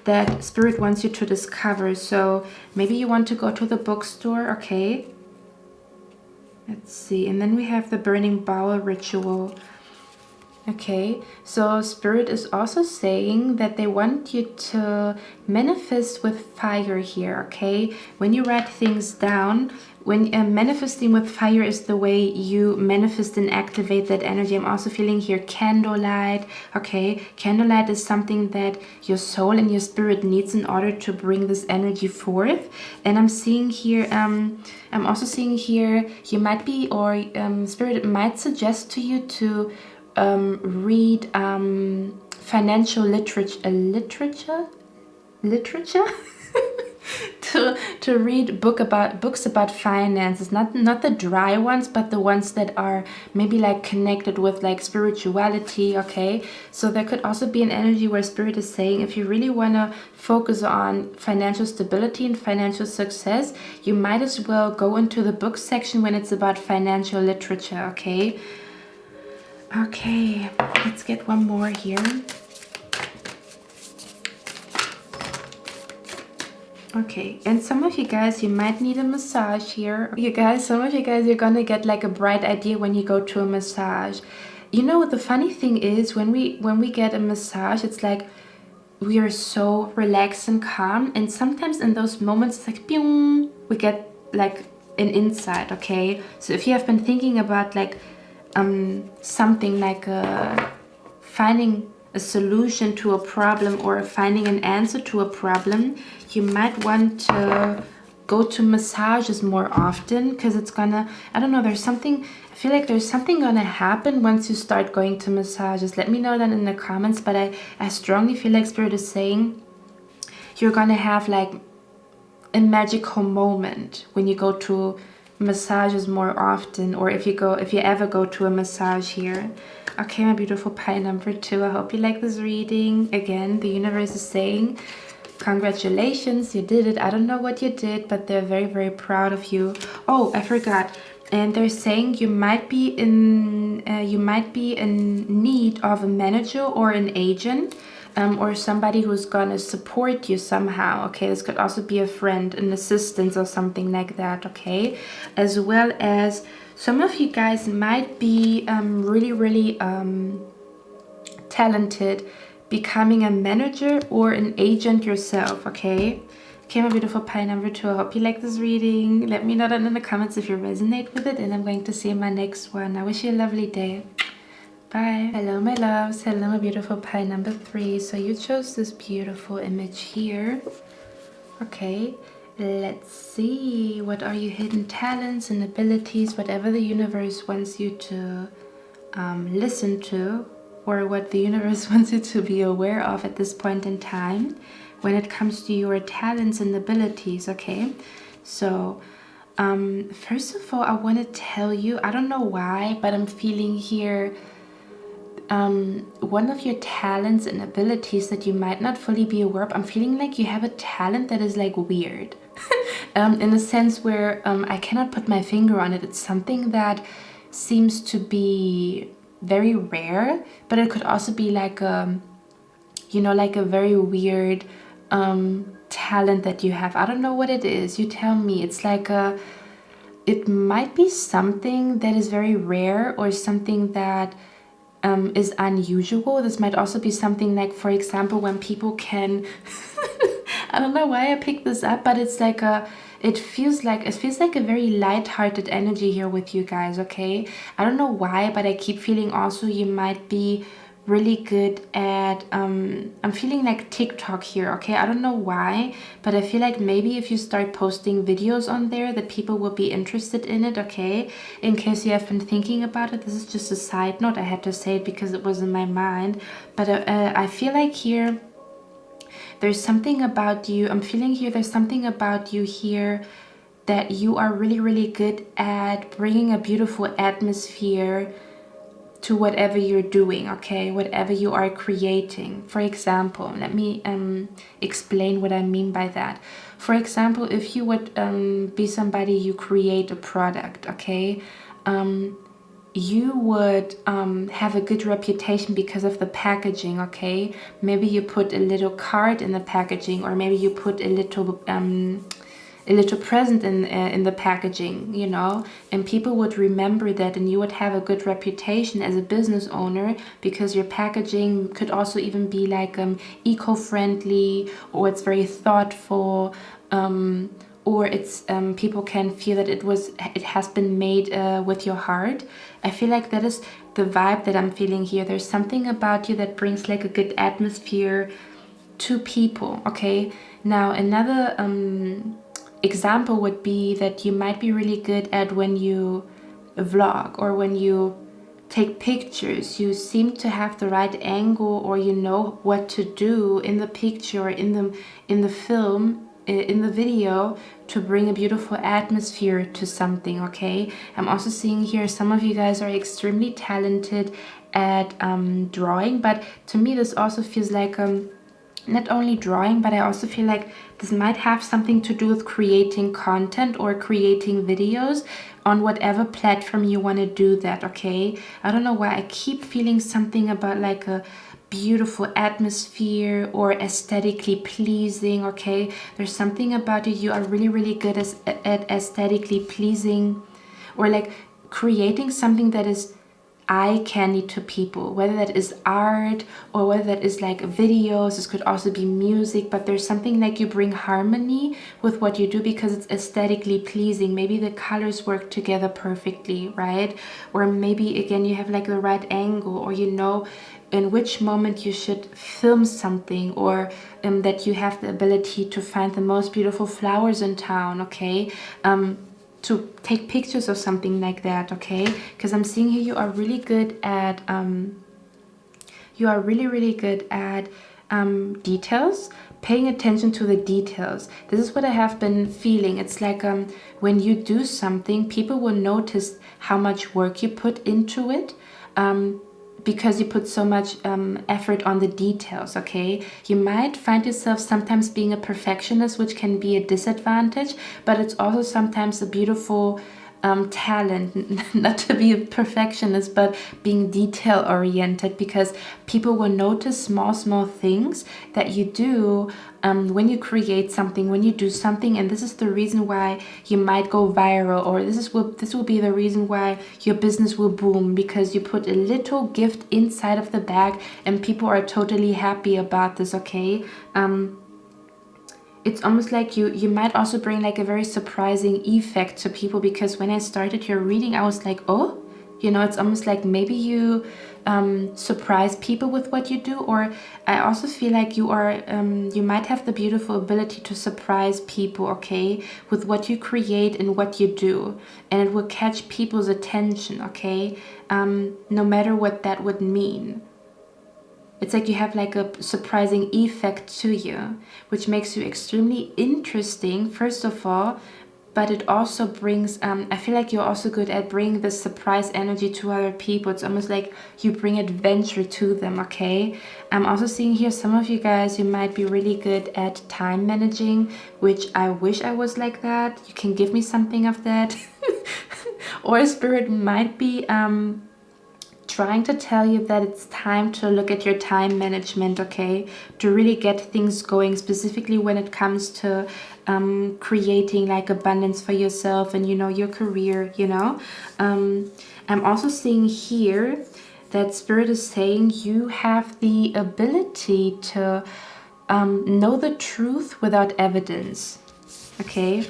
that Spirit wants you to discover. So maybe you want to go to the bookstore, okay? Let's see, and then we have the burning bowel ritual. Okay, so Spirit is also saying that they want you to manifest with fire here, okay? When you write things down, when manifesting with fire is the way you manifest and activate that energy. I'm also feeling here candlelight, okay? Candlelight is something that your soul and your spirit needs in order to bring this energy forth. And I'm seeing here, I'm also seeing here, you might be, or Spirit might suggest to you to read financial literature to read books about finances, not the dry ones, but the ones that are maybe like connected with like spirituality. Okay, so there could also be an energy where Spirit is saying, if you really want to focus on financial stability and financial success, you might as well go into the book section when it's about financial literature. Okay, let's get one more here. Okay, and some of you guys, you might need a massage here. You guys, some of you guys, you're gonna get like a bright idea when you go to a massage. You know what the funny thing is, when we get a massage, it's like we are so relaxed and calm, and sometimes in those moments it's like pew, we get like an insight. Okay, so if you have been thinking about like something like finding a solution to a problem or finding an answer to a problem, you might want to go to massages more often, because it's gonna, I don't know, there's something, I feel like there's something gonna happen once you start going to massages. Let me know that in the comments, but I strongly feel like Spirit is saying you're gonna have like a magical moment when you go to massages more often, or if you ever go to a massage here. Okay, my beautiful pie number 2, I hope you like this reading. Again, the universe is saying congratulations, you did it. I don't know what you did, but they're very, very proud of you. Oh, I forgot. And they're saying you might be in need of a manager or an agent, or somebody who's gonna support you somehow. Okay, this could also be a friend, an assistant, or something like that. Okay, as well as some of you guys might be really talented, becoming a manager or an agent yourself. Okay, my beautiful pie number 2, I hope you like this reading. Let me know down in the comments if you resonate with it, and I'm going to see you in my next one. I wish you a lovely day. Bye. Hello my loves, hello my beautiful pie number 3. So you chose this beautiful image here. Okay, let's see, what are your hidden talents and abilities, whatever the universe wants you to listen to, or what the universe wants you to be aware of at this point in time when it comes to your talents and abilities. Okay, so first of all, I want to tell you, I don't know why, but I'm feeling here one of your talents and abilities that you might not fully be aware of. I'm feeling like you have a talent that is like weird in a sense where I cannot put my finger on it. It's something that seems to be very rare, but it could also be like you know, like a very weird talent that you have. I don't know what it is, you tell me. It's like it might be something that is very rare, or something that is unusual. This might also be something like, for example, when people can I don't know why I picked this up, but it's like it feels like a very light-hearted energy here with you guys. Okay, I don't know why, but I keep feeling also you might be really good at I'm feeling like TikTok here. Okay, I don't know why, but I feel like maybe if you start posting videos on there, that people will be interested in it. Okay, in case you have been thinking about it, this is just a side note. I had to say it because it was in my mind, but I feel like here there's something about you. I'm feeling here there's something about you here that you are really good at bringing a beautiful atmosphere to whatever you're doing. Okay, whatever you are creating. For example, let me explain what I mean by that. For example, if you would be somebody, you create a product. Okay, you would have a good reputation because of the packaging. Okay, maybe you put a little card in the packaging, or maybe you put a little present in the packaging, you know, and people would remember that, and you would have a good reputation as a business owner because your packaging could also even be like eco-friendly, or it's very thoughtful, or it's people can feel that it has been made with your heart. I feel like that is the vibe that I'm feeling here. There's something about you that brings like a good atmosphere to people. Okay, now another example would be that you might be really good at when you vlog or when you take pictures. You seem to have the right angle, or you know what to do in the picture or in the film in the video to bring a beautiful atmosphere to something, okay? I'm also seeing here some of you guys are extremely talented at drawing, but to me this also feels like not only drawing, but I also feel like this might have something to do with creating content or creating videos on whatever platform you want to do that, okay? I don't know why I keep feeling something about like a beautiful atmosphere or aesthetically pleasing, okay? There's something about you are really good at aesthetically pleasing, or like creating something that is eye candy to people, whether that is art or whether that is like videos. This could also be music, but there's something like you bring harmony with what you do because it's aesthetically pleasing. Maybe the colors work together perfectly, right? Or maybe again you have like the right angle, or you know in which moment you should film something, or that you have the ability to find the most beautiful flowers in town, okay? To take pictures or something like that, okay? Because I'm seeing here you are really good at really good at details, paying attention to the details. This is what I have been feeling. It's like when you do something, people will notice how much work you put into it, because you put so much effort on the details, okay? You might find yourself sometimes being a perfectionist, which can be a disadvantage, but it's also sometimes a beautiful talent, not to be a perfectionist, but being detail oriented, because people will notice small things that you do when you create something, when you do something. And this is the reason why you might go viral, or this will be the reason why your business will boom, because you put a little gift inside of the bag and people are totally happy about this, okay? It's almost like you might also bring like a very surprising effect to people, because when I started your reading, I was like, oh, you know, it's almost like maybe you surprise people with what you do. Or I also feel like you are you might have the beautiful ability to surprise people, okay, with what you create and what you do, and it will catch people's attention, okay, no matter what that would mean. It's like you have like a surprising effect to you, which makes you extremely interesting, first of all, but it also brings, I feel like you're also good at bringing this surprise energy to other people. It's almost like you bring adventure to them, okay? I'm also seeing here some of you guys, you might be really good at time managing, which I wish I was like that. You can give me something of that. Or Spirit might be trying to tell you that it's time to look at your time management, okay, to really get things going, specifically when it comes to creating like abundance for yourself and, you know, your career, you know. I'm also seeing here that Spirit is saying you have the ability to know the truth without evidence, okay.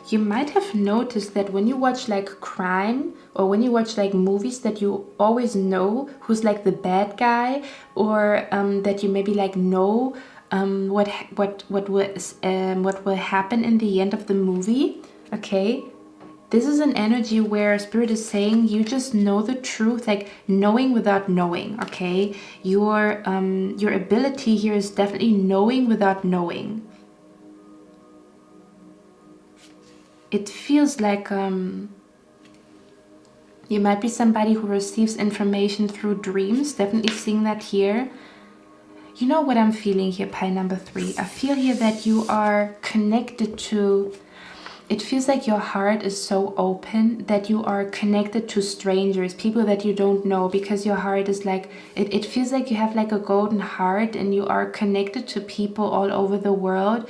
You might have noticed that when you watch like crime, or when you watch like movies, that you always know who's like the bad guy, or that you maybe like know what will happen in the end of the movie, okay? This is an energy where Spirit is saying you just know the truth, like knowing without knowing, okay? Your ability here is definitely knowing without knowing. It feels like you might be somebody who receives information through dreams. Definitely seeing that here. You know what I'm feeling here, pile number 3? I feel here that you are connected to, it feels like your heart is so open that you are connected to strangers, people that you don't know, because your heart is like, it feels like you have like a golden heart and you are connected to people all over the world.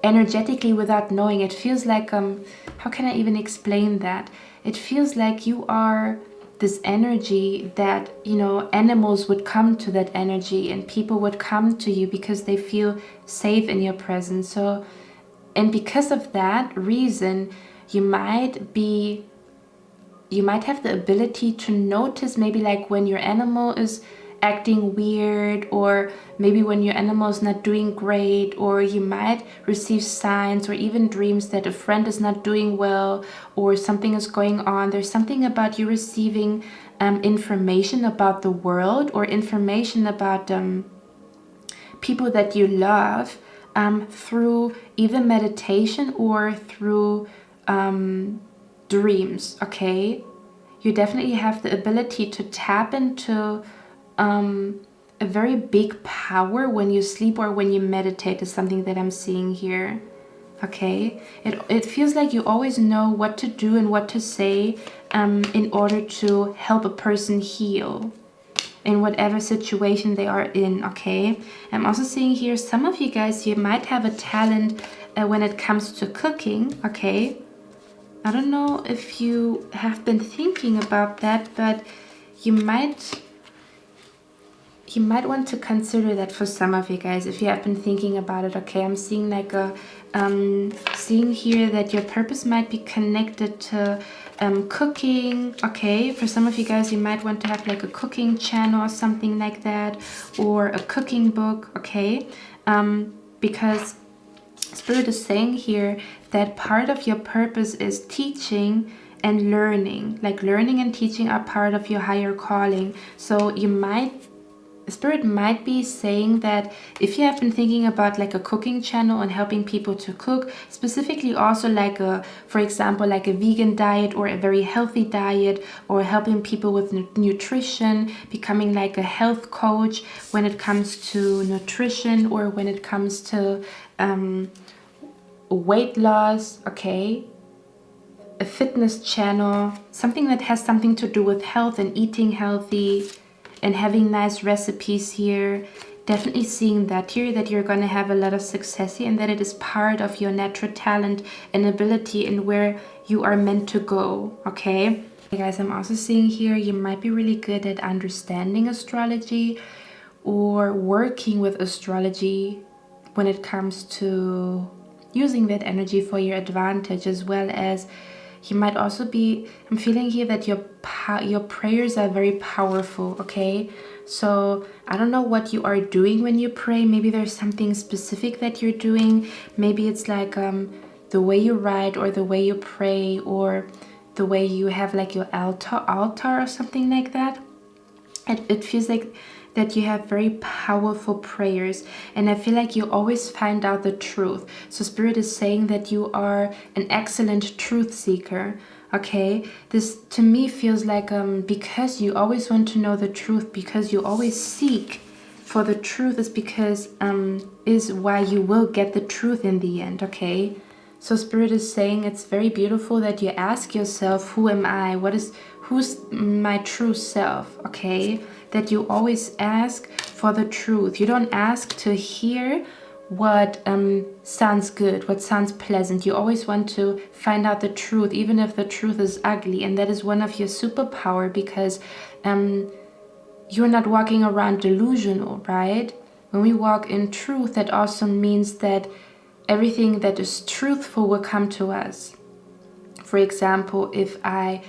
Energetically without knowing. It feels like how can I even explain that? It feels like you are this energy that, you know, animals would come to that energy and people would come to you because they feel safe in your presence. So, and because of that reason, you might have the ability to notice maybe like when your animal is acting weird, or maybe when your animal is not doing great, or you might receive signs or even dreams that a friend is not doing well or something is going on. There's something about you receiving information about the world, or information about people that you love through either meditation or through dreams, okay? You definitely have the ability to tap into a very big power when you sleep or when you meditate, is something that I'm seeing here. Okay, it feels like you always know what to do and what to say in order to help a person heal in whatever situation they are in, okay? I'm also seeing here, some of you guys, you might have a talent when it comes to cooking, okay? I don't know if you have been thinking about that, but you might want to consider that for some of you guys, if you have been thinking about it, okay? I'm seeing like a, seeing here that your purpose might be connected to cooking, okay? For some of you guys, you might want to have like a cooking channel or something like that, or a cooking book, okay? Because Spirit is saying here that part of your purpose is teaching and learning. Like learning and teaching are part of your higher calling. So you might, Spirit might be saying that if you have been thinking about like a cooking channel and helping people to cook, specifically also like a, for example, like a vegan diet or a very healthy diet, or helping people with nutrition, becoming like a health coach when it comes to nutrition, or when it comes to weight loss, okay? A fitness channel, something that has something to do with health and eating healthy and having nice recipes here. Definitely seeing that here, that you're going to have a lot of success here, and that it is part of your natural talent and ability and where you are meant to go, okay? Hey guys, I'm also seeing here you might be really good at understanding astrology or working with astrology when it comes to using that energy for your advantage, as well as you might also be, I'm feeling here that your prayers are very powerful, okay? So I don't know what you are doing when you pray. Maybe there's something specific that you're doing. Maybe it's like the way you write, or the way you pray, or the way you have like your altar or something like that. It feels like that you have very powerful prayers, and I feel like you always find out the truth. So Spirit is saying that you are an excellent truth seeker, okay? This to me feels like because you always want to know the truth, because you always seek for the truth, is because is why you will get the truth in the end, okay? So Spirit is saying it's very beautiful that you ask yourself, who am I? Who's my true self, okay? That you always ask for the truth. You don't ask to hear what sounds good, what sounds pleasant. You always want to find out the truth, even if the truth is ugly. And that is one of your superpower, because you're not walking around delusional, right? When we walk in truth, that also means that everything that is truthful will come to us. For example, if I,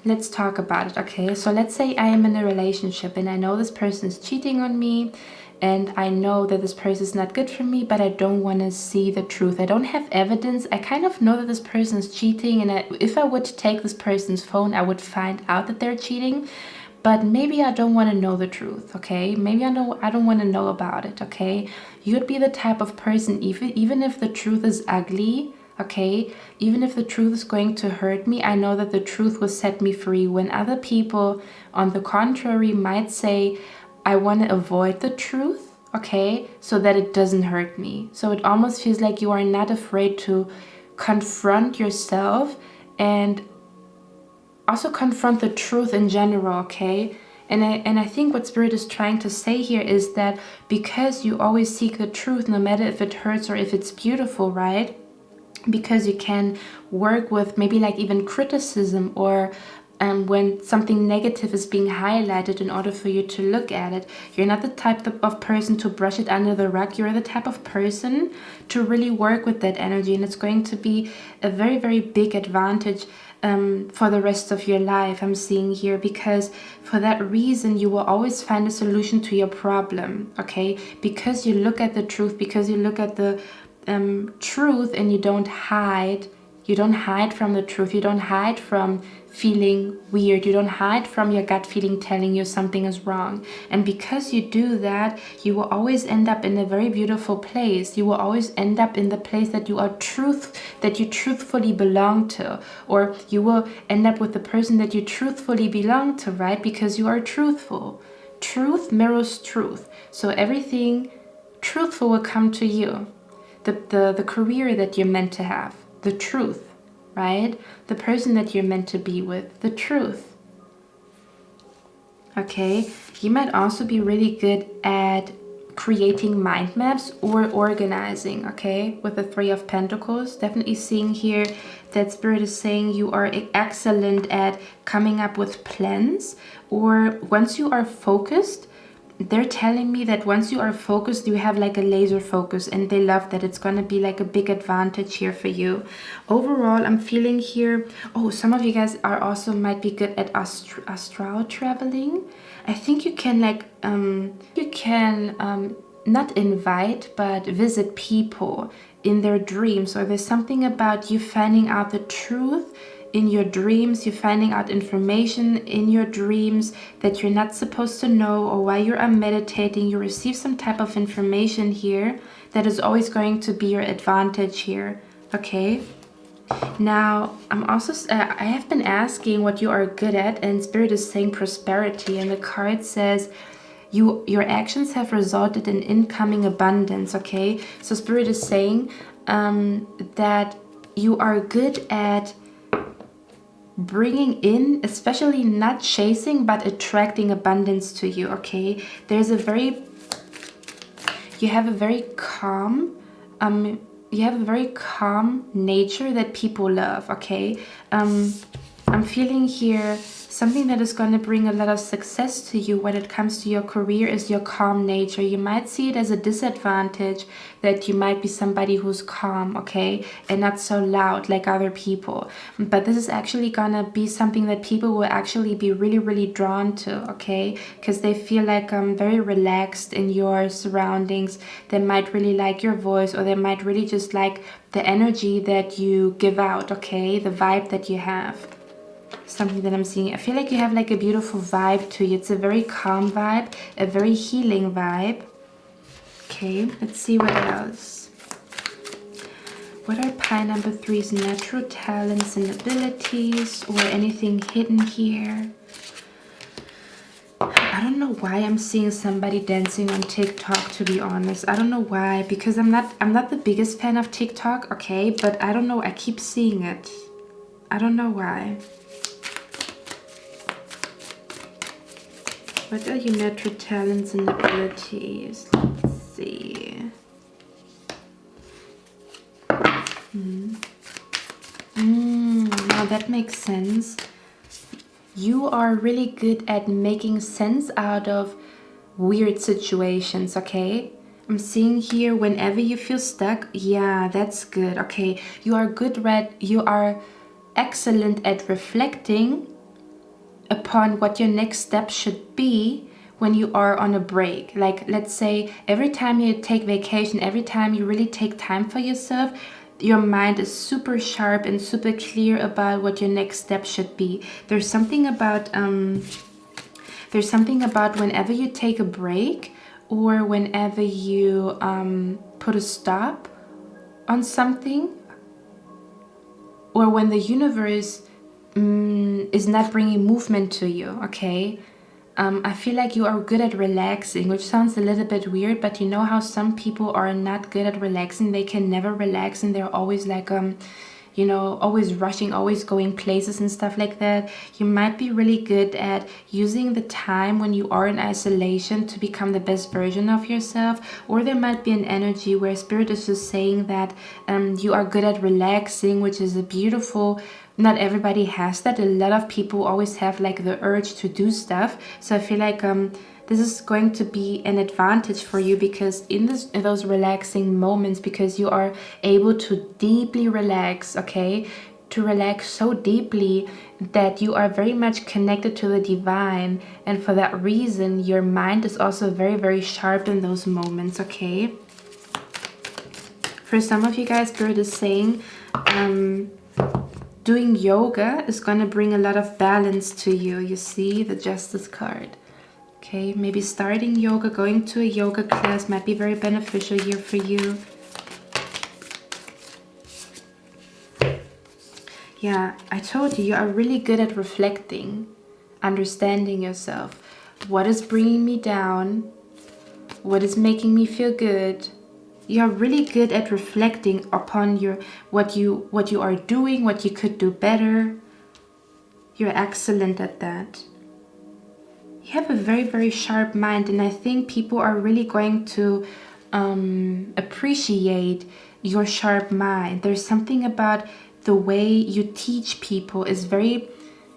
let's talk about it, okay? So let's say I am in a relationship and I know this person is cheating on me, and I know that this person is not good for me, but I don't want to see the truth. I don't have evidence. I kind of know that this person is cheating, and if I would take this person's phone, I would find out that they're cheating, but maybe I don't want to know the truth, okay? Maybe I don't want to know about it, okay? You'd be the type of person, even if the truth is ugly, okay, even if the truth is going to hurt me, I know that the truth will set me free. When other people, on the contrary, might say, I want to avoid the truth, okay, so that it doesn't hurt me. So it almost feels like you are not afraid to confront yourself and also confront the truth in general, okay? And I think what Spirit is trying to say here is that because you always seek the truth, no matter if it hurts or if it's beautiful, right? Because you can work with maybe like even criticism, or when something negative is being highlighted, in order for you to look at it. You're not the type of person to brush it under the rug. You're the type of person to really work with that energy, and it's going to be a very, very big advantage for the rest of your life, I'm seeing here, because for that reason you will always find a solution to your problem, okay? Because you look at the truth, because you look at the truth, and you don't hide from the truth. You don't hide from feeling weird. You don't hide from your gut feeling telling you something is wrong. And because you do that, you will always end up in a very beautiful place. You will always end up in the place that you truthfully belong to, or you will end up with the person that you truthfully belong to, right? Because you are truthful. Truth mirrors truth. So everything truthful will come to you. The career that you're meant to have, the truth, right? The person that you're meant to be with, the truth. Okay, you might also be really good at creating mind maps or organizing, okay, with the Three of Pentacles. Definitely seeing here that Spirit is saying you are excellent at coming up with plans, or once you are focused, they're telling me that once you are focused, you have like a laser focus, and they love that. It's going to be like a big advantage here for you. Overall, I'm feeling here, oh, some of you guys are also might be good at astral traveling. I think you can like, not invite, but visit people in their dreams. Or there's something about you finding out the truth in your dreams. You're finding out information in your dreams that you're not supposed to know, or while you're meditating, you receive some type of information here that is always going to be your advantage here, okay? Now, I have been asking what you are good at, and Spirit is saying prosperity, and the card says your actions have resulted in incoming abundance, okay? So Spirit is saying that you are good at bringing in, especially not chasing, but attracting abundance to you, okay? You have a very calm, nature that people love, okay? I'm feeling here something that is going to bring a lot of success to you when it comes to your career is your calm nature. You might see it as a disadvantage that you might be somebody who's calm, okay, and not so loud like other people. But this is actually going to be something that people will actually be really, really drawn to, okay, because they feel like very relaxed in your surroundings. They might really like your voice, or they might really just like the energy that you give out, okay, the vibe that you have. Something that I'm seeing. I feel like you have like a beautiful vibe to you. It's a very calm vibe, a very healing vibe. Okay, let's see what else. What are pie number 3's natural talents and abilities, or anything hidden here? I don't know why I'm seeing somebody dancing on TikTok, to be honest. I don't know why, because I'm not the biggest fan of TikTok, okay, but I don't know, I keep seeing it. I don't know why. What are your natural talents and abilities? Let's see. Now that makes sense. You are really good at making sense out of weird situations, okay? I'm seeing here whenever you feel stuck. Yeah, that's good, okay? You are excellent at reflecting upon what your next step should be when you are on a break. Like, let's say every time you take vacation, every time you really take time for yourself, your mind is super sharp and super clear about what your next step should be. There's something about whenever you take a break, or whenever you put a stop on something, or when the universe is not bringing movement to you, okay? I feel like you are good at relaxing, which sounds a little bit weird, but you know how some people are not good at relaxing? They can never relax, and they're always like, you know, always rushing, always going places and stuff like that. You might be really good at using the time when you are in isolation to become the best version of yourself. Or there might be an energy where Spirit is just saying that you are good at relaxing, which is a beautiful. Not everybody has that. A lot of people always have like the urge to do stuff. So I feel like this is going to be an advantage for you, because in those relaxing moments, because you are able to deeply relax, okay? To relax so deeply that you are very much connected to the divine. And for that reason, your mind is also very, very sharp in those moments, okay? For some of you guys, Spirit is saying, doing yoga is going to bring a lot of balance to you. You see the Justice card. Okay, maybe starting yoga, going to a yoga class might be very beneficial here for you. Yeah, I told you, you are really good at reflecting, understanding yourself. What is bringing me down? What is making me feel good? You're really good at reflecting upon what you are doing, what you could do better. You're excellent at that. You have a very, very sharp mind, and I think people are really going to appreciate your sharp mind. There's something about the way you teach people is very,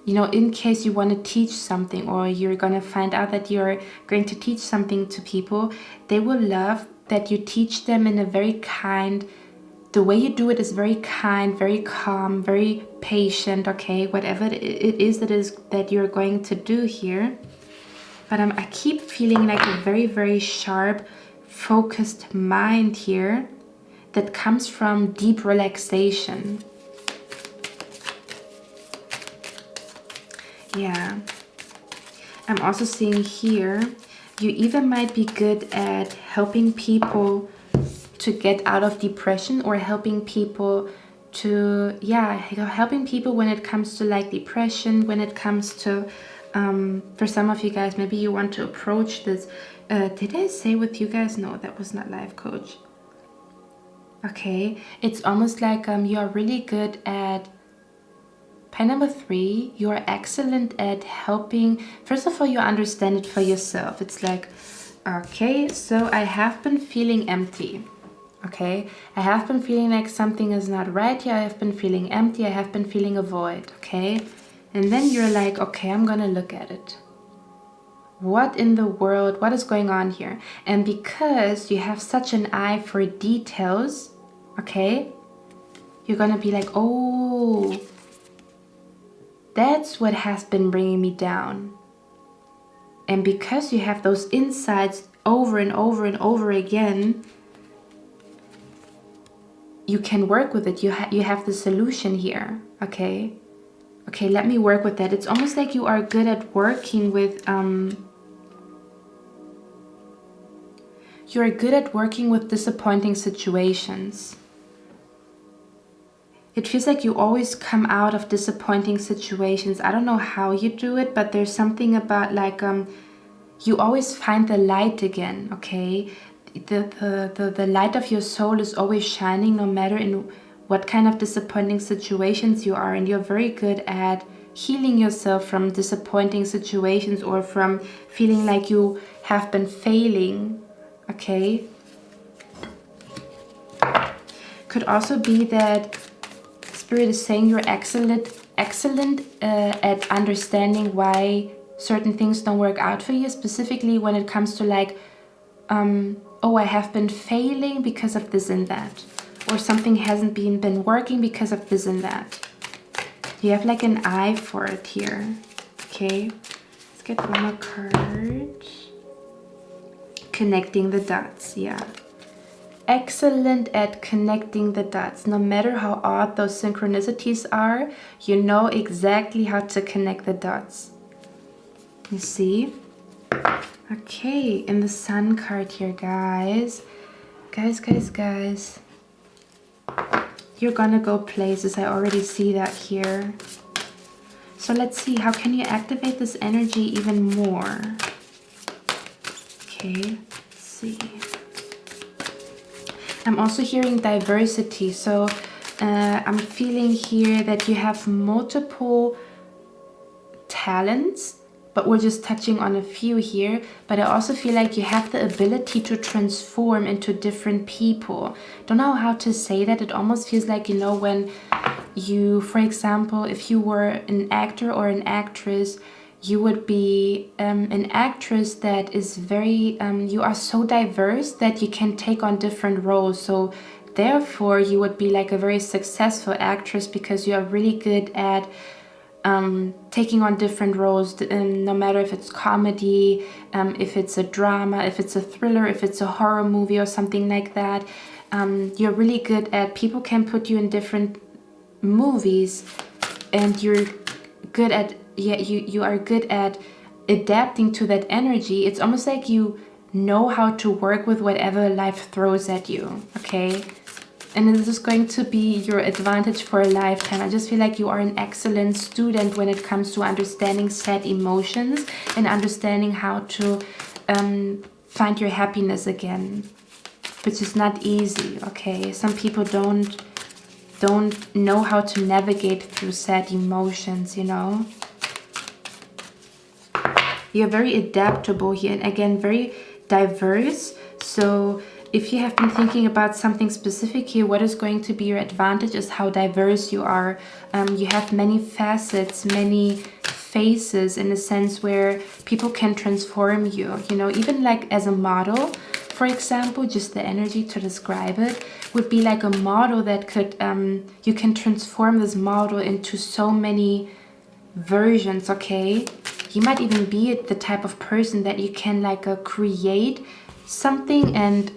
you know, in case you want to teach something or you're going to find out that you're going to teach something to people, they will love that you teach them in a very kind, the way you do it is very kind, very calm, very patient, okay, whatever it is that you're going to do here. But I keep feeling like a very, very sharp, focused mind here that comes from deep relaxation. Yeah. I'm also seeing here, you even might be good at helping people to get out of depression or helping people to, yeah, helping people when it comes to like depression, when it comes to, for some of you guys, maybe you want to approach this. Did I say with you guys? No, that was not life coach. Okay, it's almost like you are really good at Pie number 3, you are excellent at helping. First of all, you understand it for yourself. It's like, okay, so I have been feeling empty. Okay, I have been feeling like something is not right here. I have been feeling empty. I have been feeling a void. Okay, and then you're like, okay, I'm gonna look at it. What in the world? What is going on here? And because you have such an eye for details, okay, you're gonna be like, oh, that's what has been bringing me down. And because you have those insights over and over and over again, you can work with it. You have the solution here, okay? Okay, let me work with that. It's almost like you are good at working with, you're good at working with disappointing situations. It feels like you always come out of disappointing situations. I don't know how you do it, but there's something about like you always find the light again, okay? The light of your soul is always shining no matter in what kind of disappointing situations you are, and you're very good at healing yourself from disappointing situations or from feeling like you have been failing, okay? Could also be that Spirit is saying you're excellent at understanding why certain things don't work out for you, specifically when it comes to like, oh, I have been failing because of this and that, or something hasn't been working because of this and that. You have like an eye for it here, okay? Let's get one more card. Connecting the dots, yeah. Excellent at connecting the dots. No matter how odd those synchronicities are, you know exactly how to connect the dots. You see? Okay, in the Sun card here, guys. Guys. You're gonna go places. I already see that here. So let's see, how can you activate this energy even more? Okay, let's see. I'm also hearing diversity, so I'm feeling here that you have multiple talents, but we're just touching on a few here. But I also feel like you have the ability to transform into different people. Don't know how to say that. It almost feels like, you know, when you, for example, if you were an actor or an actress, you would be an actress that is very, you are so diverse that you can take on different roles. So therefore you would be like a very successful actress because you are really good at taking on different roles, no matter if it's comedy, if it's a drama, if it's a thriller, if it's a horror movie or something like that. You're really good at, people can put you in different movies and you're good at, you are good at adapting to that energy. It's almost like you know how to work with whatever life throws at you, okay? And this is going to be your advantage for a lifetime. I just feel like you are an excellent student when it comes to understanding sad emotions and understanding how to find your happiness again, which is not easy, okay? Some people don't know how to navigate through sad emotions, you know? You're very adaptable here, and again, very diverse. So if you have been thinking about something specific here, what is going to be your advantage is how diverse you are. You have many facets, many faces, in a sense where people can transform you, you know, even like as a model, for example. Just the energy to describe it would be like a model that could, you can transform this model into so many versions, okay? You might even be the type of person that you can like create something, and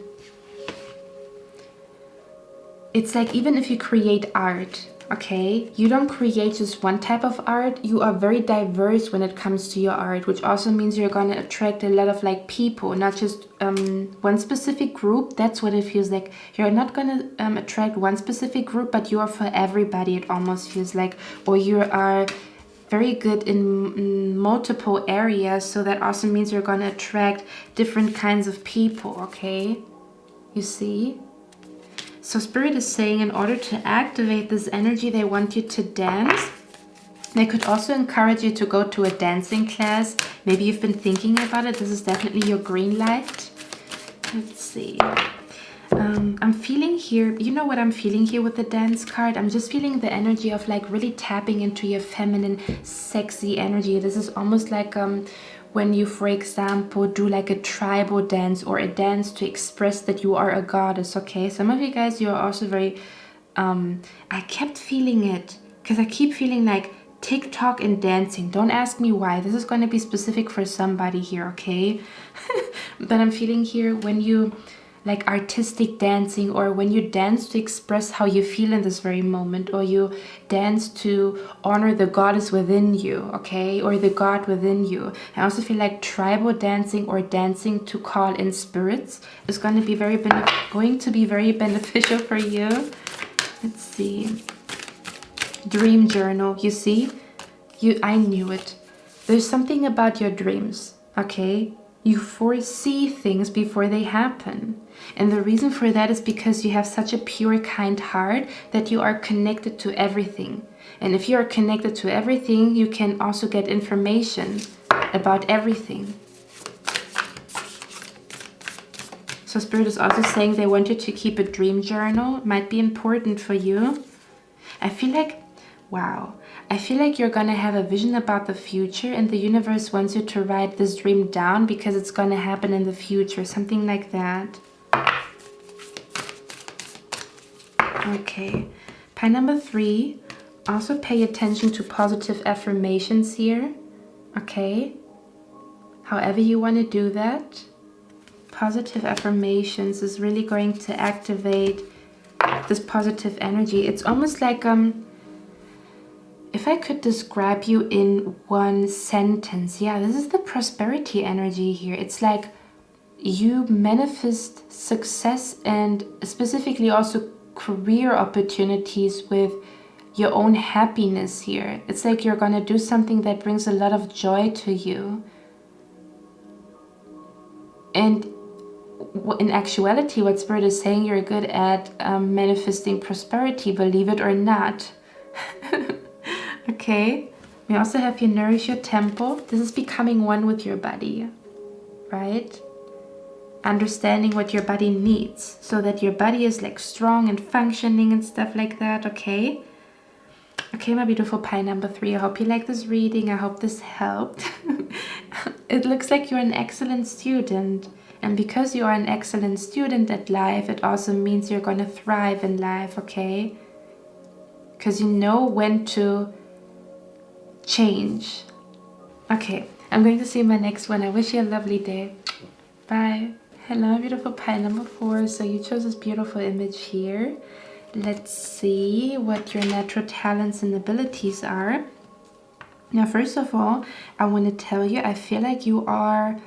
it's like, even if you create art, okay, you don't create just one type of art. You are very diverse when it comes to your art, which also means you're gonna attract a lot of like people, not just one specific group. That's what it feels like. You're not gonna attract one specific group, but you are for everybody, it almost feels like. Or you are very good in multiple areas, so that also means you're gonna attract different kinds of people, okay? You see? So Spirit is saying in order to activate this energy, they want you to dance. They could also encourage you to go to a dancing class. Maybe you've been thinking about it. This is definitely your green light. Let's see. I'm feeling here, you know what I'm feeling here with the dance card? I'm just feeling the energy of like really tapping into your feminine, sexy energy. This is almost like when you, for example, do like a tribal dance or a dance to express that you are a goddess, okay? Some of you guys, you are also very, I kept feeling it because I keep feeling like TikTok and dancing. Don't ask me why. This is going to be specific for somebody here, okay? But I'm feeling here when you like artistic dancing, or when you dance to express how you feel in this very moment, or you dance to honor the goddess within you, okay, or the god within you. I also feel like tribal dancing or dancing to call in spirits is going to be very beneficial for you. Let's see. Dream journal. You see, I knew it. There's something about your dreams, okay? You foresee things before they happen. And the reason for that is because you have such a pure, kind heart that you are connected to everything. And if you are connected to everything, you can also get information about everything. So Spirit is also saying they want you to keep a dream journal. It might be important for you. I feel like, wow. I feel like you're going to have a vision about the future, and the universe wants you to write this dream down because it's going to happen in the future. Something like that. Okay. Pie number 3. Also pay attention to positive affirmations here. Okay. However you want to do that. Positive affirmations is really going to activate this positive energy. It's almost like if I could describe you in one sentence, yeah, this is the prosperity energy here. It's like you manifest success and specifically also career opportunities with your own happiness here. It's like you're gonna do something that brings a lot of joy to you. And in actuality, what Spirit is saying, you're good at manifesting prosperity, believe it or not. Okay, we also have you nourish your temple. This is becoming one with your body, right? Understanding what your body needs so that your body is like strong and functioning and stuff like that, okay? Okay, my beautiful pie number 3. I hope you like this reading. I hope this helped. It looks like you're an excellent student. And because you are an excellent student at life, it also means you're going to thrive in life, okay? Because you know when to change. Okay, I'm going to see you in my next one. I wish you a lovely day. Bye. Hello, beautiful pie number 4. So you chose this beautiful image here. Let's see what your natural talents and abilities are. Now, first of all, I want to tell you, I feel like you are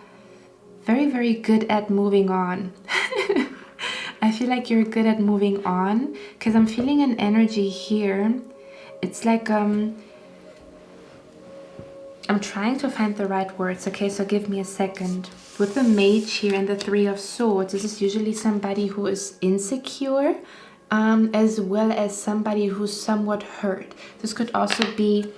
very, very good at moving on. I feel like you're good at moving on because I'm feeling an energy here. It's like, I'm trying to find the right words, okay? So give me a second. With the Mage here and the Three of Swords, this is usually somebody who is insecure, as well as somebody who's somewhat hurt. This could also be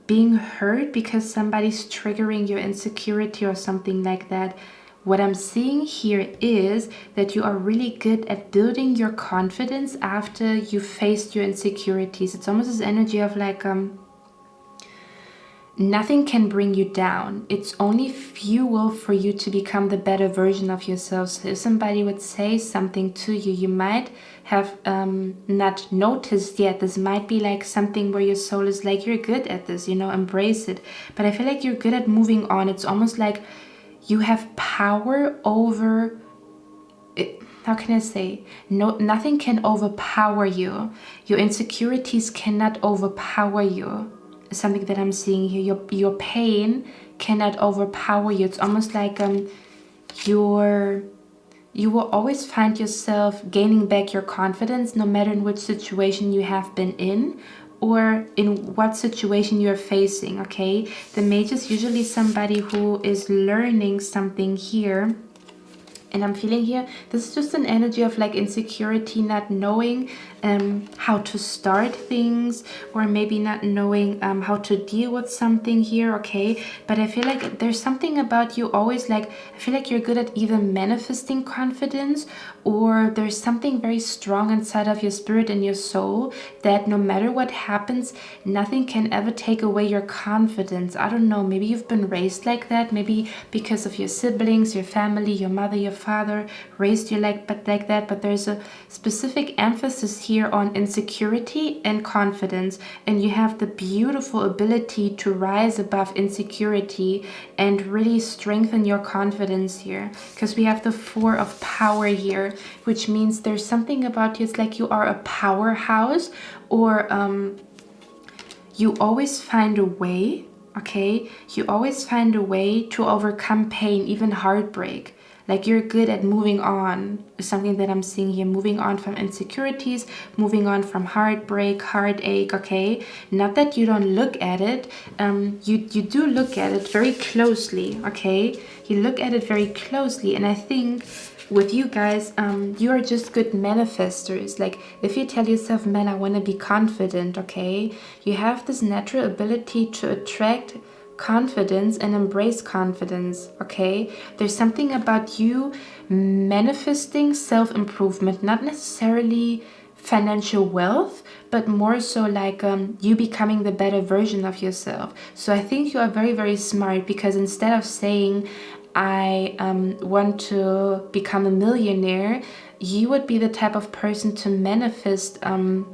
being hurt because somebody's triggering your insecurity or something like that. What I'm seeing here is that you are really good at building your confidence after you faced your insecurities. It's almost this energy of like, nothing can bring you down. It's only fuel for you to become the better version of yourself. So if somebody would say something to you, you might have not noticed yet. This might be like something where your soul is like, you're good at this, you know, embrace it. But I feel like you're good at moving on. It's almost like you have power over it. How can I say? No, nothing can overpower you. Your insecurities cannot overpower you. Something that I'm seeing here. Your pain cannot overpower you. It's almost like you will always find yourself gaining back your confidence no matter in which situation you have been in or in what situation you're facing, okay? The Mage is usually somebody who is learning something here. And I'm feeling here, this is just an energy of like insecurity, not knowing how to start things, or maybe not knowing how to deal with something here, okay? But I feel like there's something about you always like, I feel like you're good at either manifesting confidence, or there's something very strong inside of your spirit and your soul that no matter what happens, nothing can ever take away your confidence. I don't know, maybe you've been raised like that, maybe because of your siblings, your family, your mother, your father raised you like that, but there's a specific emphasis here on insecurity and confidence, and you have the beautiful ability to rise above insecurity and really strengthen your confidence here, because we have the Four of Power here, which means there's something about you, it's like you are a powerhouse, or you always find a way, okay? You always find a way to overcome pain, even heartbreak. Like you're good at moving on, is something that I'm seeing here. Moving on from insecurities, moving on from heartbreak, heartache, okay? Not that you don't look at it. You do look at it very closely, okay? You look at it very closely. And I think with you guys, you are just good manifestors. Like if you tell yourself, man, I want to be confident, okay? You have this natural ability to attract confidence and embrace confidence, okay? There's something about you manifesting self-improvement, not necessarily financial wealth, but more so like you becoming the better version of yourself. So I think you are very, very smart, because instead of saying I want to become a millionaire, you would be the type of person to manifest, you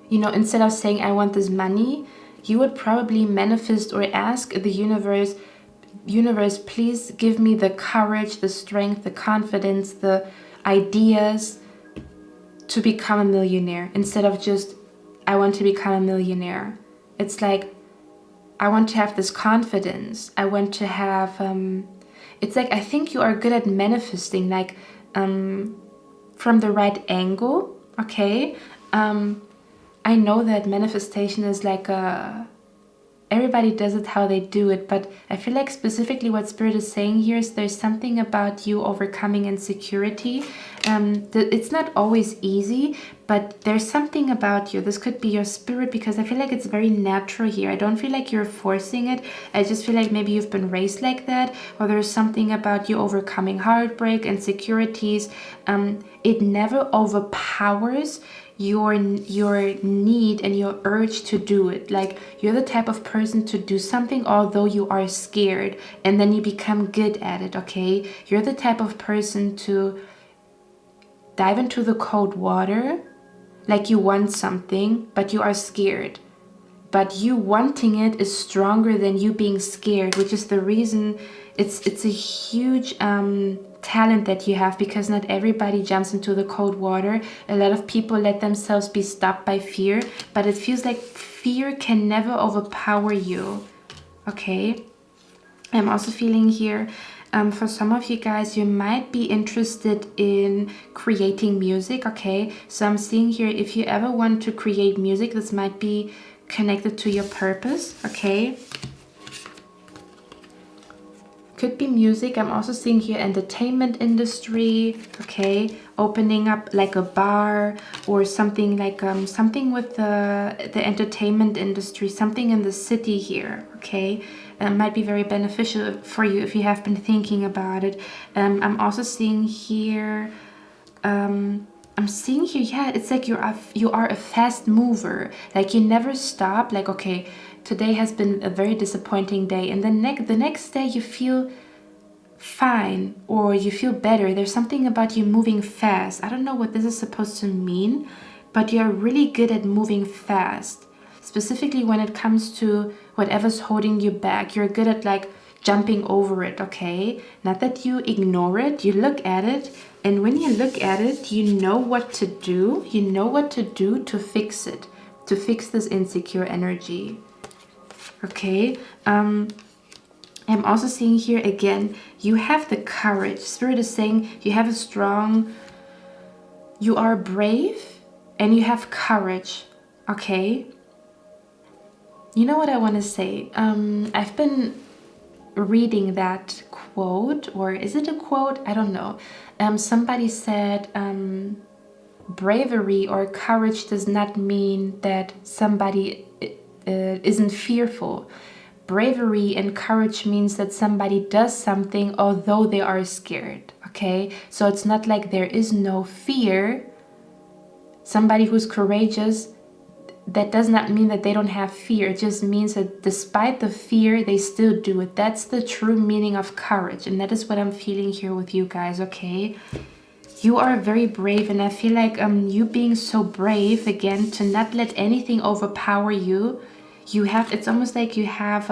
know, instead of saying I want this money, you would probably manifest or ask the universe, please give me the courage, the strength, the confidence, the ideas to become a millionaire, instead of just, I want to become a millionaire. It's like, I want to have this confidence. I want to have, it's like, I think you are good at manifesting, like, from the right angle, okay? I know that manifestation is like everybody does it how they do it, but I feel like specifically what Spirit is saying here is there's something about you overcoming insecurity. It's not always easy, but there's something about you. This could be your spirit, because I feel like it's very natural here. I don't feel like you're forcing it. I just feel like maybe you've been raised like that, or there's something about you overcoming heartbreak, insecurities. It never overpowers your need and your urge to do it. Like you're the type of person to do something although you are scared, and then you become good at it, okay? You're the type of person to dive into the cold water like you want something, but you are scared. But you wanting it is stronger than you being scared, which is the reason it's a huge talent that you have, because not everybody jumps into the cold water. A lot of people let themselves be stopped by fear, but it feels like fear can never overpower you. Okay, I'm also feeling here, for some of you guys, you might be interested in creating music. Okay, so I'm seeing here, if you ever want to create music, this might be connected to your purpose. Okay, could be music. I'm also seeing here entertainment industry. Okay, opening up like a bar or something like something with the entertainment industry, something in the city here. Okay, might be very beneficial for you if you have been thinking about it. I'm also seeing here, yeah, it's like you are a fast mover. Like you never stop. Like, okay, today has been a very disappointing day, and the next day you feel fine or you feel better. There's something about you moving fast. I don't know what this is supposed to mean, but you're really good at moving fast. Specifically when it comes to whatever's holding you back, you're good at like jumping over it. Okay, not that you ignore it, you look at it, and when you look at it, you know what to do. You know what to do to fix it, to fix this insecure energy. Okay, I'm also seeing here again, you have the courage. Spirit is saying you have you are brave and you have courage. Okay, you know what I want to say? I've been reading that quote, or is it a quote? I don't know. Somebody said bravery or courage does not mean that somebody isn't fearful. Bravery and courage means that somebody does something although they are scared. Okay, so it's not like there is no fear. Somebody who's courageous, that does not mean that they don't have fear. It just means that despite the fear, they still do it. That's the true meaning of courage, and that is what I'm feeling here with you guys. Okay, you are very brave, and I feel like you being so brave, again, to not let anything overpower you. You have, it's almost like you have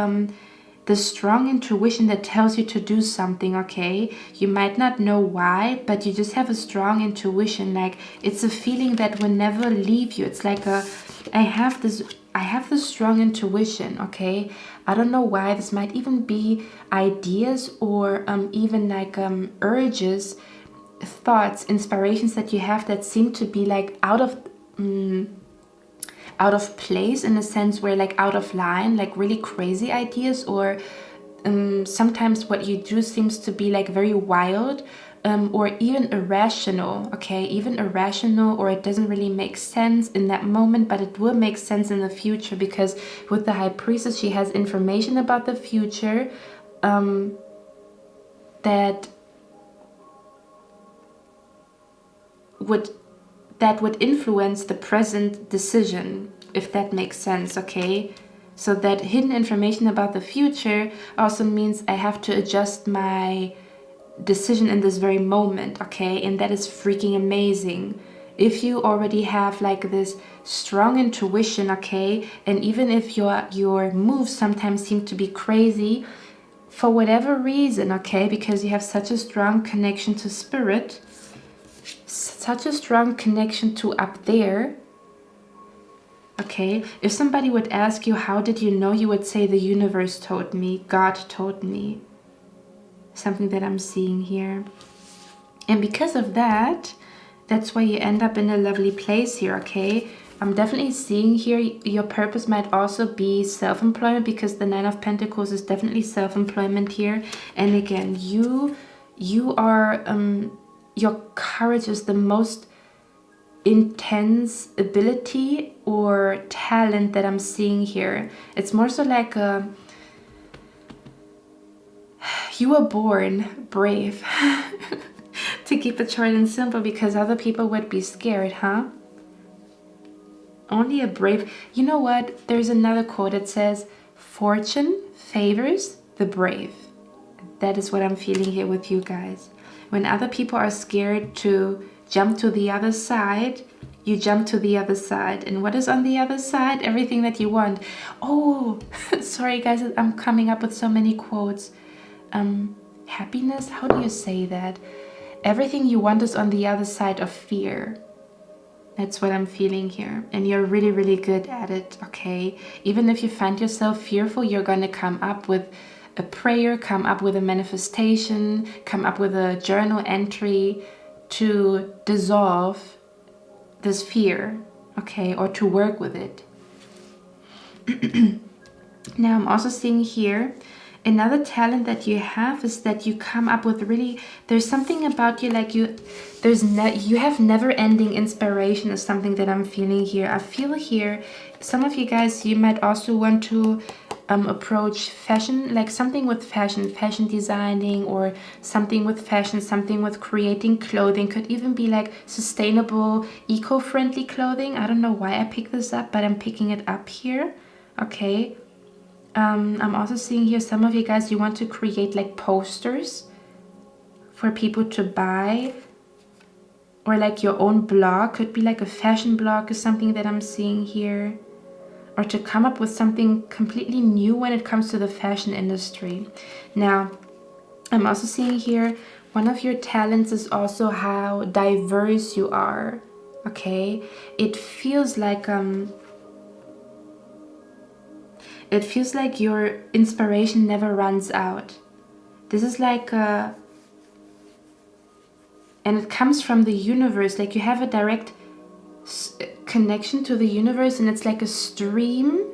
the strong intuition that tells you to do something. Okay, you might not know why, but you just have a strong intuition. Like it's a feeling that will never leave you. It's like I have this strong intuition. Okay, I don't know why. This might even be ideas or even like urges, thoughts, inspirations that you have that seem to be like out of place, in a sense where like out of line, like really crazy ideas, or sometimes what you do seems to be like very wild, or even irrational. Okay, even irrational, or it doesn't really make sense in that moment, but it will make sense in the future, because with the High Priestess, she has information about the future that would influence the present decision, if that makes sense. Okay, so that hidden information about the future also means I have to adjust my decision in this very moment. Okay, and that is freaking amazing. If you already have like this strong intuition, okay, and even if your moves sometimes seem to be crazy for whatever reason, okay, because you have such a strong connection to spirit, such a strong connection to up there. Okay, if somebody would ask you, how did you know, you would say the universe told me, God told me. Something that I'm seeing here. And because of that, that's why you end up in a lovely place here. Okay, I'm definitely seeing here your purpose might also be self-employment, because the Nine of Pentacles is definitely self-employment here. And again, you are your courage is the most intense ability or talent that I'm seeing here. It's more so like you were born brave. To keep it short and simple, because other people would be scared, huh? Only a brave. You know what? There's another quote that says, fortune favors the brave. That is what I'm feeling here with you guys. When other people are scared to jump to the other side, you jump to the other side. And what is on the other side? Everything that you want. Oh, sorry guys, I'm coming up with so many quotes. happiness. How do you say that? Everything you want is on the other side of fear. That's what I'm feeling here. And you're really, really good at it, okay? Even if you find yourself fearful, you're going to come up with a prayer, come up with a manifestation, come up with a journal entry to dissolve this fear, okay? Or to work with it. Now, I'm also seeing here, another talent that you have is that you come up with really, there's something about you like you have never-ending inspiration is something that I'm feeling here. I feel here, some of you guys, you might also want to approach fashion, like something with fashion designing, or something with fashion, something with creating clothing. Could even be like sustainable, eco-friendly clothing. I don't know why I picked this up, but I'm picking it up here, okay? I'm also seeing here some of you guys, you want to create like posters for people to buy, or like your own blog. Could be like a fashion blog or something that I'm seeing here, or to come up with something completely new when it comes to the fashion industry. Now, I'm also seeing here, one of your talents is also how diverse you are, okay? It feels like your inspiration never runs out. This is like and it comes from the universe, like you have a direct connection to the universe, and it's like a stream.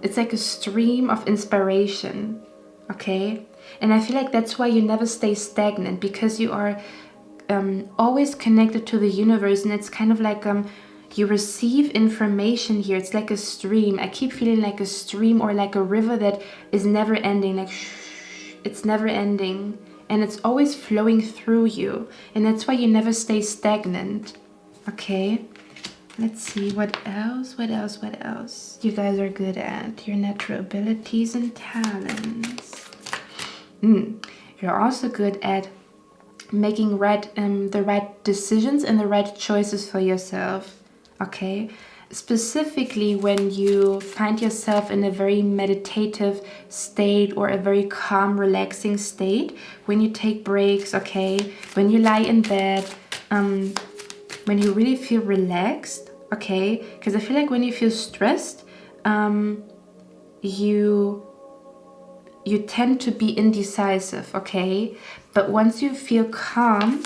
It's like a stream of inspiration, okay? And I feel like that's why you never stay stagnant, because you are always connected to the universe, and it's kind of like you receive information here. It's like a stream. I keep feeling like a stream, or like a river that is never ending, like it's never ending, and it's always flowing through you, and that's why you never stay stagnant, okay? Let's see, what else you guys are good at, your natural abilities and talents. You're also good at making the right decisions and the right choices for yourself, okay? Specifically when you find yourself in a very meditative state, or a very calm, relaxing state, when you take breaks, okay? When you lie in bed, when you really feel relaxed, okay? Because I feel like when you feel stressed, you tend to be indecisive, okay? But once you feel calm,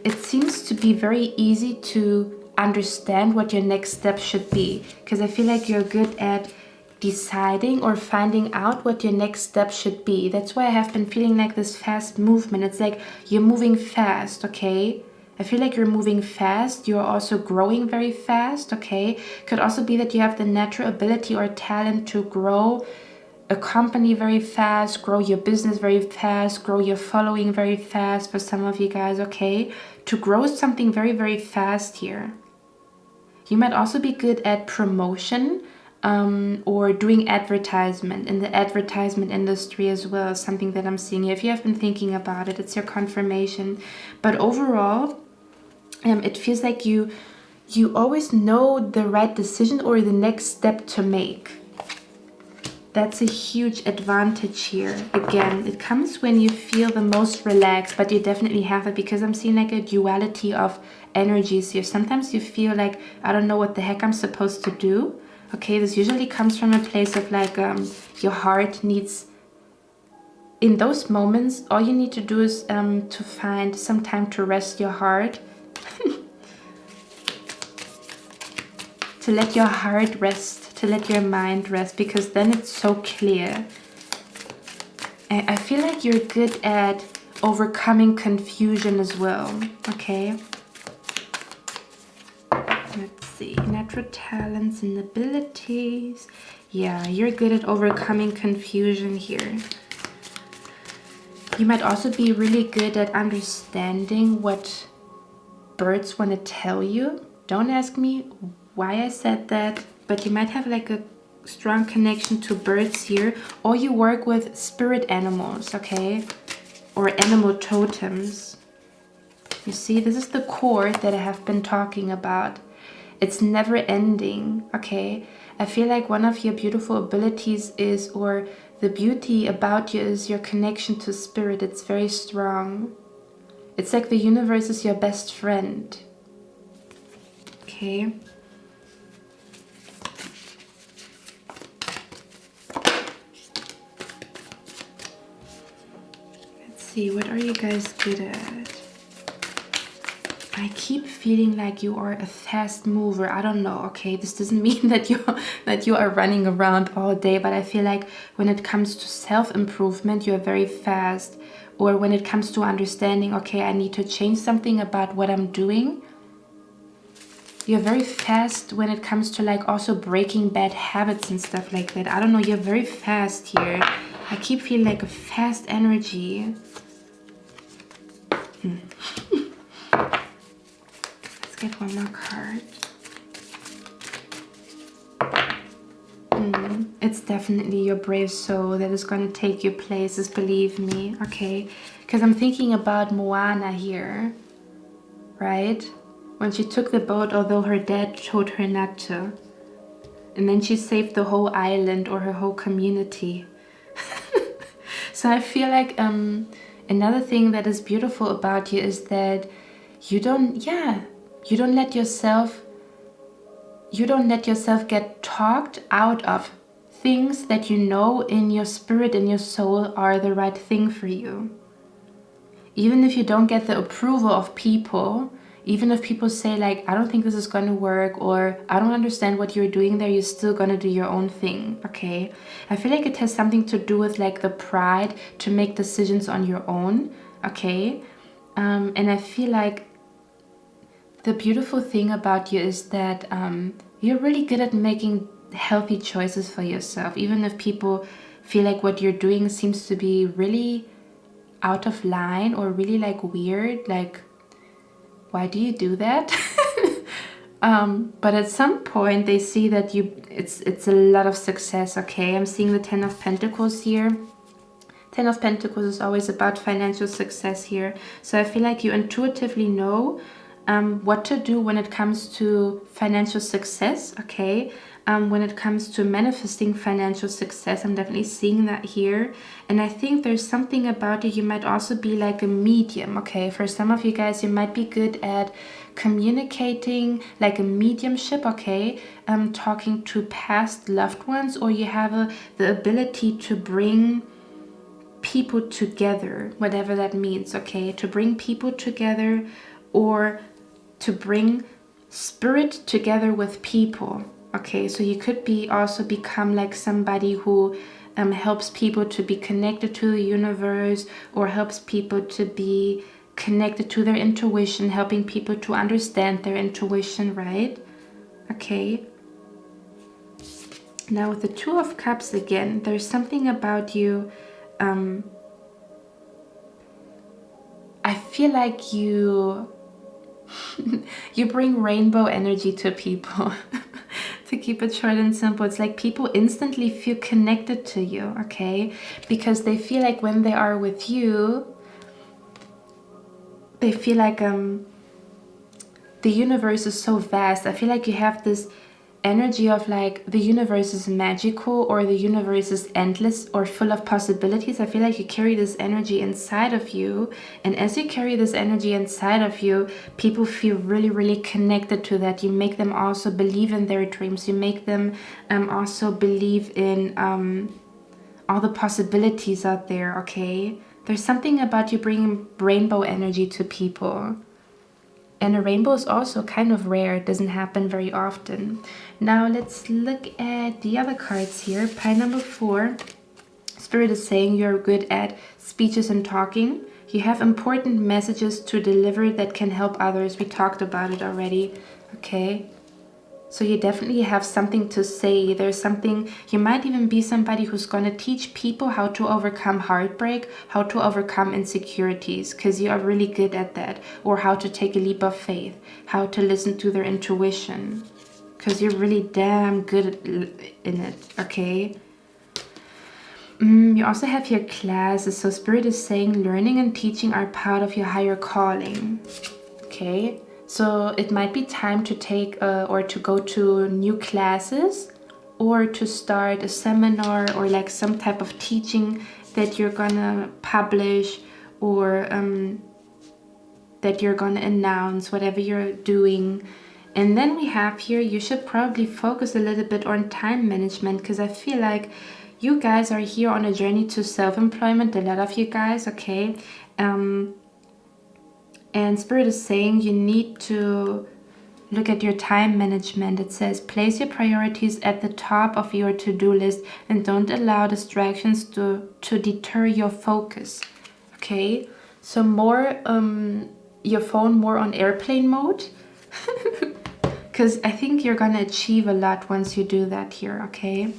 it seems to be very easy to understand what your next step should be, because I feel like you're good at deciding or finding out what your next step should be. That's why I have been feeling like this fast movement. It's like you're moving fast, okay? I feel like you're moving fast. You're also growing very fast, okay? Could also be that you have the natural ability or talent to grow a company very fast, grow your business very fast, grow your following very fast for some of you guys, okay? To grow something very, very fast here. You might also be good at promotion, or doing advertisement in the advertisement industry as well, something that I'm seeing here. If you have been thinking about it, it's your confirmation. But overall, it feels like you always know the right decision or the next step to make. That's a huge advantage here. Again, it comes when you feel the most relaxed, but you definitely have it, because I'm seeing like a duality of energies here. Sometimes you feel like, I don't know what the heck I'm supposed to do. Okay, this usually comes from a place of like your heart needs, in those moments, all you need to do is to find some time to rest your heart. To let your heart rest, to let your mind rest, because then it's so clear. I feel like you're good at overcoming confusion as well, okay? Let's see, natural talents and abilities. Yeah, you're good at overcoming confusion here. You might also be really good at understanding what birds want to tell you. Don't ask me why I said that, but you might have like a strong connection to birds here, or you work with spirit animals, okay? Or animal totems. You see, this is the core that I have been talking about. It's never ending, okay? I feel like one of your beautiful abilities is, or the beauty about you is your connection to spirit. It's very strong. It's like the universe is your best friend. Okay. Let's see, what are you guys good at? I keep feeling like you are a fast mover. I don't know, okay? This doesn't mean that you are running around all day, but I feel like when it comes to self-improvement, you are very fast. Or when it comes to understanding, okay, I need to change something about what I'm doing. You're very fast when it comes to like also breaking bad habits and stuff like that. I don't know, you're very fast here. I keep feeling like a fast energy. Get one more card. It's definitely your brave soul that is going to take you places, believe me, okay? Because I'm thinking about Moana here, right? When she took the boat, although her dad told her not to. And then she saved the whole island or her whole community. So I feel like another thing that is beautiful about you is that you don't let yourself get talked out of things that you know in your spirit and your soul are the right thing for you. Even if you don't get the approval of people, even if people say like, I don't think this is going to work, or I don't understand what you're doing there, you're still going to do your own thing, okay? I feel like it has something to do with like the pride to make decisions on your own, okay? And I feel like the beautiful thing about you is that you're really good at making healthy choices for yourself, even if people feel like what you're doing seems to be really out of line or really like weird, like, why do you do that? But at some point they see that it's a lot of success, okay? I'm seeing the 10 of Pentacles here. 10 of Pentacles is always about financial success here. So I feel like you intuitively know what to do when it comes to financial success, okay? When it comes to manifesting financial success, I'm definitely seeing that here. And I think there's something about you might also be like a medium, okay? For some of you guys, you might be good at communicating, like a mediumship, okay? Talking to past loved ones, or you have the ability to bring people together, whatever that means, okay? To bring people together, or to bring spirit together with people, okay? So you could also become like somebody who helps people to be connected to the universe, or helps people to be connected to their intuition, helping people to understand their intuition, right? Okay. Now with the 2 of Cups again, there's something about you. I feel like you bring rainbow energy to people. To keep it short and simple, it's like people instantly feel connected to you, okay? Because they feel like when they are with you, they feel like the universe is so vast. I feel like you have this energy of like the universe is magical, or the universe is endless or full of possibilities. I feel like you carry this energy inside of you, and as you carry this energy inside of you, people feel really, really connected to that. You make them also believe in their dreams. You make them also believe in all the possibilities out there, okay? There's something about you bringing rainbow energy to people. And a rainbow is also kind of rare. It doesn't happen very often. Now let's look at the other cards here. Pile number 4. Spirit is saying you're good at speeches and talking. You have important messages to deliver that can help others. We talked about it already. Okay. So you definitely have something to say. There's something, you might even be somebody who's going to teach people how to overcome heartbreak, how to overcome insecurities, because you are really good at that. Or how to take a leap of faith, how to listen to their intuition, because you're really damn good in it, okay? You also have your classes. So Spirit is saying learning and teaching are part of your higher calling, okay? So it might be time to take or to go to new classes, or to start a seminar or like some type of teaching that you're gonna publish, or that you're gonna announce, whatever you're doing. And then we have here, you should probably focus a little bit on time management, because I feel like you guys are here on a journey to self-employment, a lot of you guys, okay? And Spirit is saying you need to look at your time management. It says, place your priorities at the top of your to-do list and don't allow distractions to deter your focus, okay? So more, your phone more on airplane mode, because I think you're gonna achieve a lot once you do that here, okay?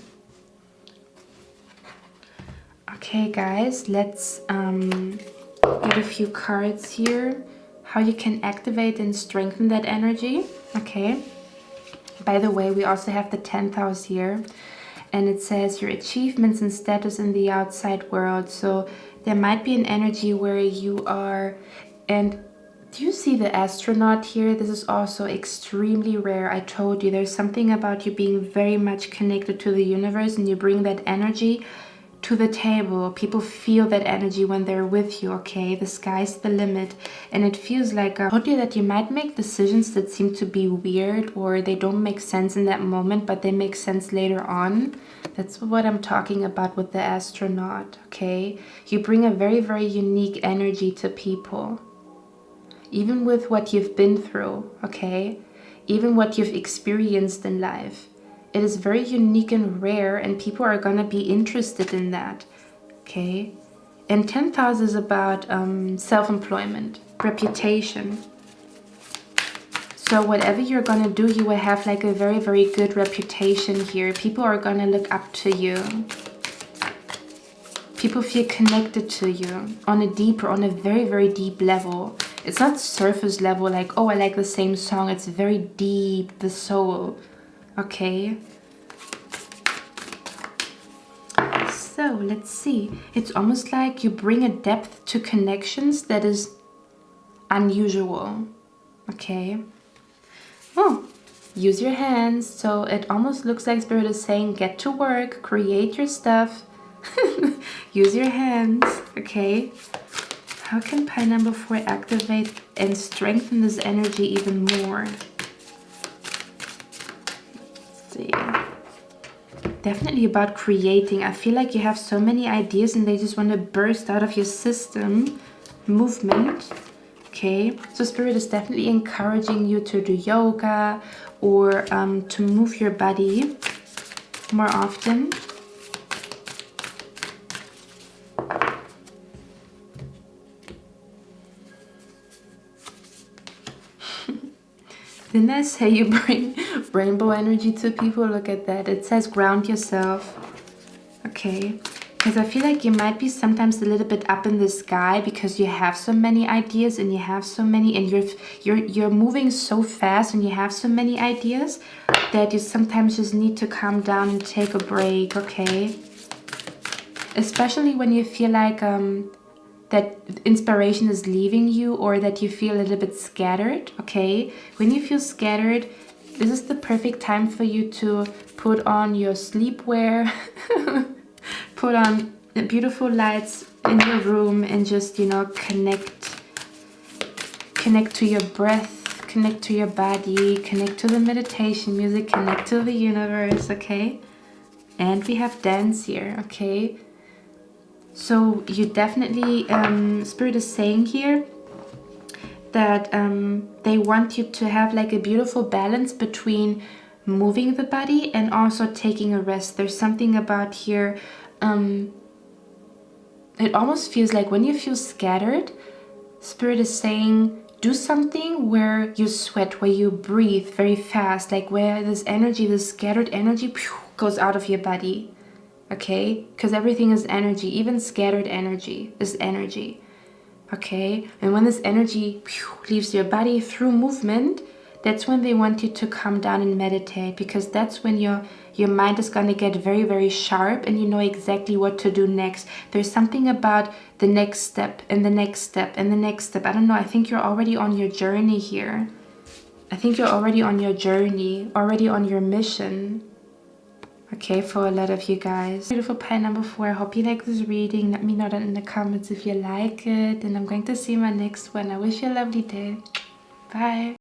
Okay, guys, let's get a few cards here. How you can activate and strengthen that energy, okay? By the way, we also have the 10th house here, and it says your achievements and status in the outside world. So there might be an energy where you are, and do you see the astronaut here? This is also extremely rare. I told you there's something about you being very much connected to the universe, and you bring that energy to the table. People feel that energy when they're with you, okay? The sky's the limit. And it feels like, I told you that you might make decisions that seem to be weird, or they don't make sense in that moment, but they make sense later on. That's what I'm talking about with the astronaut, okay? You bring a very, very unique energy to people. Even with what you've been through, okay? Even what you've experienced in life. It is very unique and rare, and people are gonna be interested in that, okay? And 10th house is about self-employment, reputation. So whatever you're gonna do, you will have like a very, very good reputation here. People are gonna look up to you. People feel connected to you on a deeper, on a very, very deep level. It's not surface level like, oh, I like the same song. It's very deep, the soul. Okay. So let's see. It's almost like you bring a depth to connections that is unusual. Okay. Oh, use your hands. So it almost looks like Spirit is saying, get to work, create your stuff. Use your hands. Okay. How can pile number 4 activate and strengthen this energy even more? Let's see. Definitely about creating. I feel like you have so many ideas and they just want to burst out of your system. Movement. Okay. So Spirit is definitely encouraging you to do yoga or to move your body more often. Didn't I say you bring rainbow energy to people? Look at that. It says ground yourself. Okay. Because I feel like you might be sometimes a little bit up in the sky because you have so many ideas and you have so many, and you're moving so fast and you have so many ideas that you sometimes just need to calm down and take a break, okay? Especially when you feel like that inspiration is leaving you, or that you feel a little bit scattered, okay? When you feel scattered, this is the perfect time for you to put on your sleepwear, put on the beautiful lights in your room and just, you know, connect to your breath, connect to your body, connect to the meditation music, connect to the universe, okay? And we have dance here, okay? So you definitely, Spirit is saying here that they want you to have like a beautiful balance between moving the body and also taking a rest. There's something about here, it almost feels like when you feel scattered, Spirit is saying do something where you sweat, where you breathe very fast, like where this energy, this scattered energy goes out of your body. Okay, because everything is energy, even scattered energy is energy. Okay, and when this energy leaves your body through movement, that's when they want you to come down and meditate, because that's when your mind is going to get very, very sharp and you know exactly what to do next. There's something about the next step and the next step and the next step. I don't know, I think you're already on your journey here. I think you're already on your journey, already on your mission. Okay, for a lot of you guys. Beautiful pile number 4. I hope you like this reading. Let me know down in the comments if you like it. And I'm going to see you in my next one. I wish you a lovely day. Bye.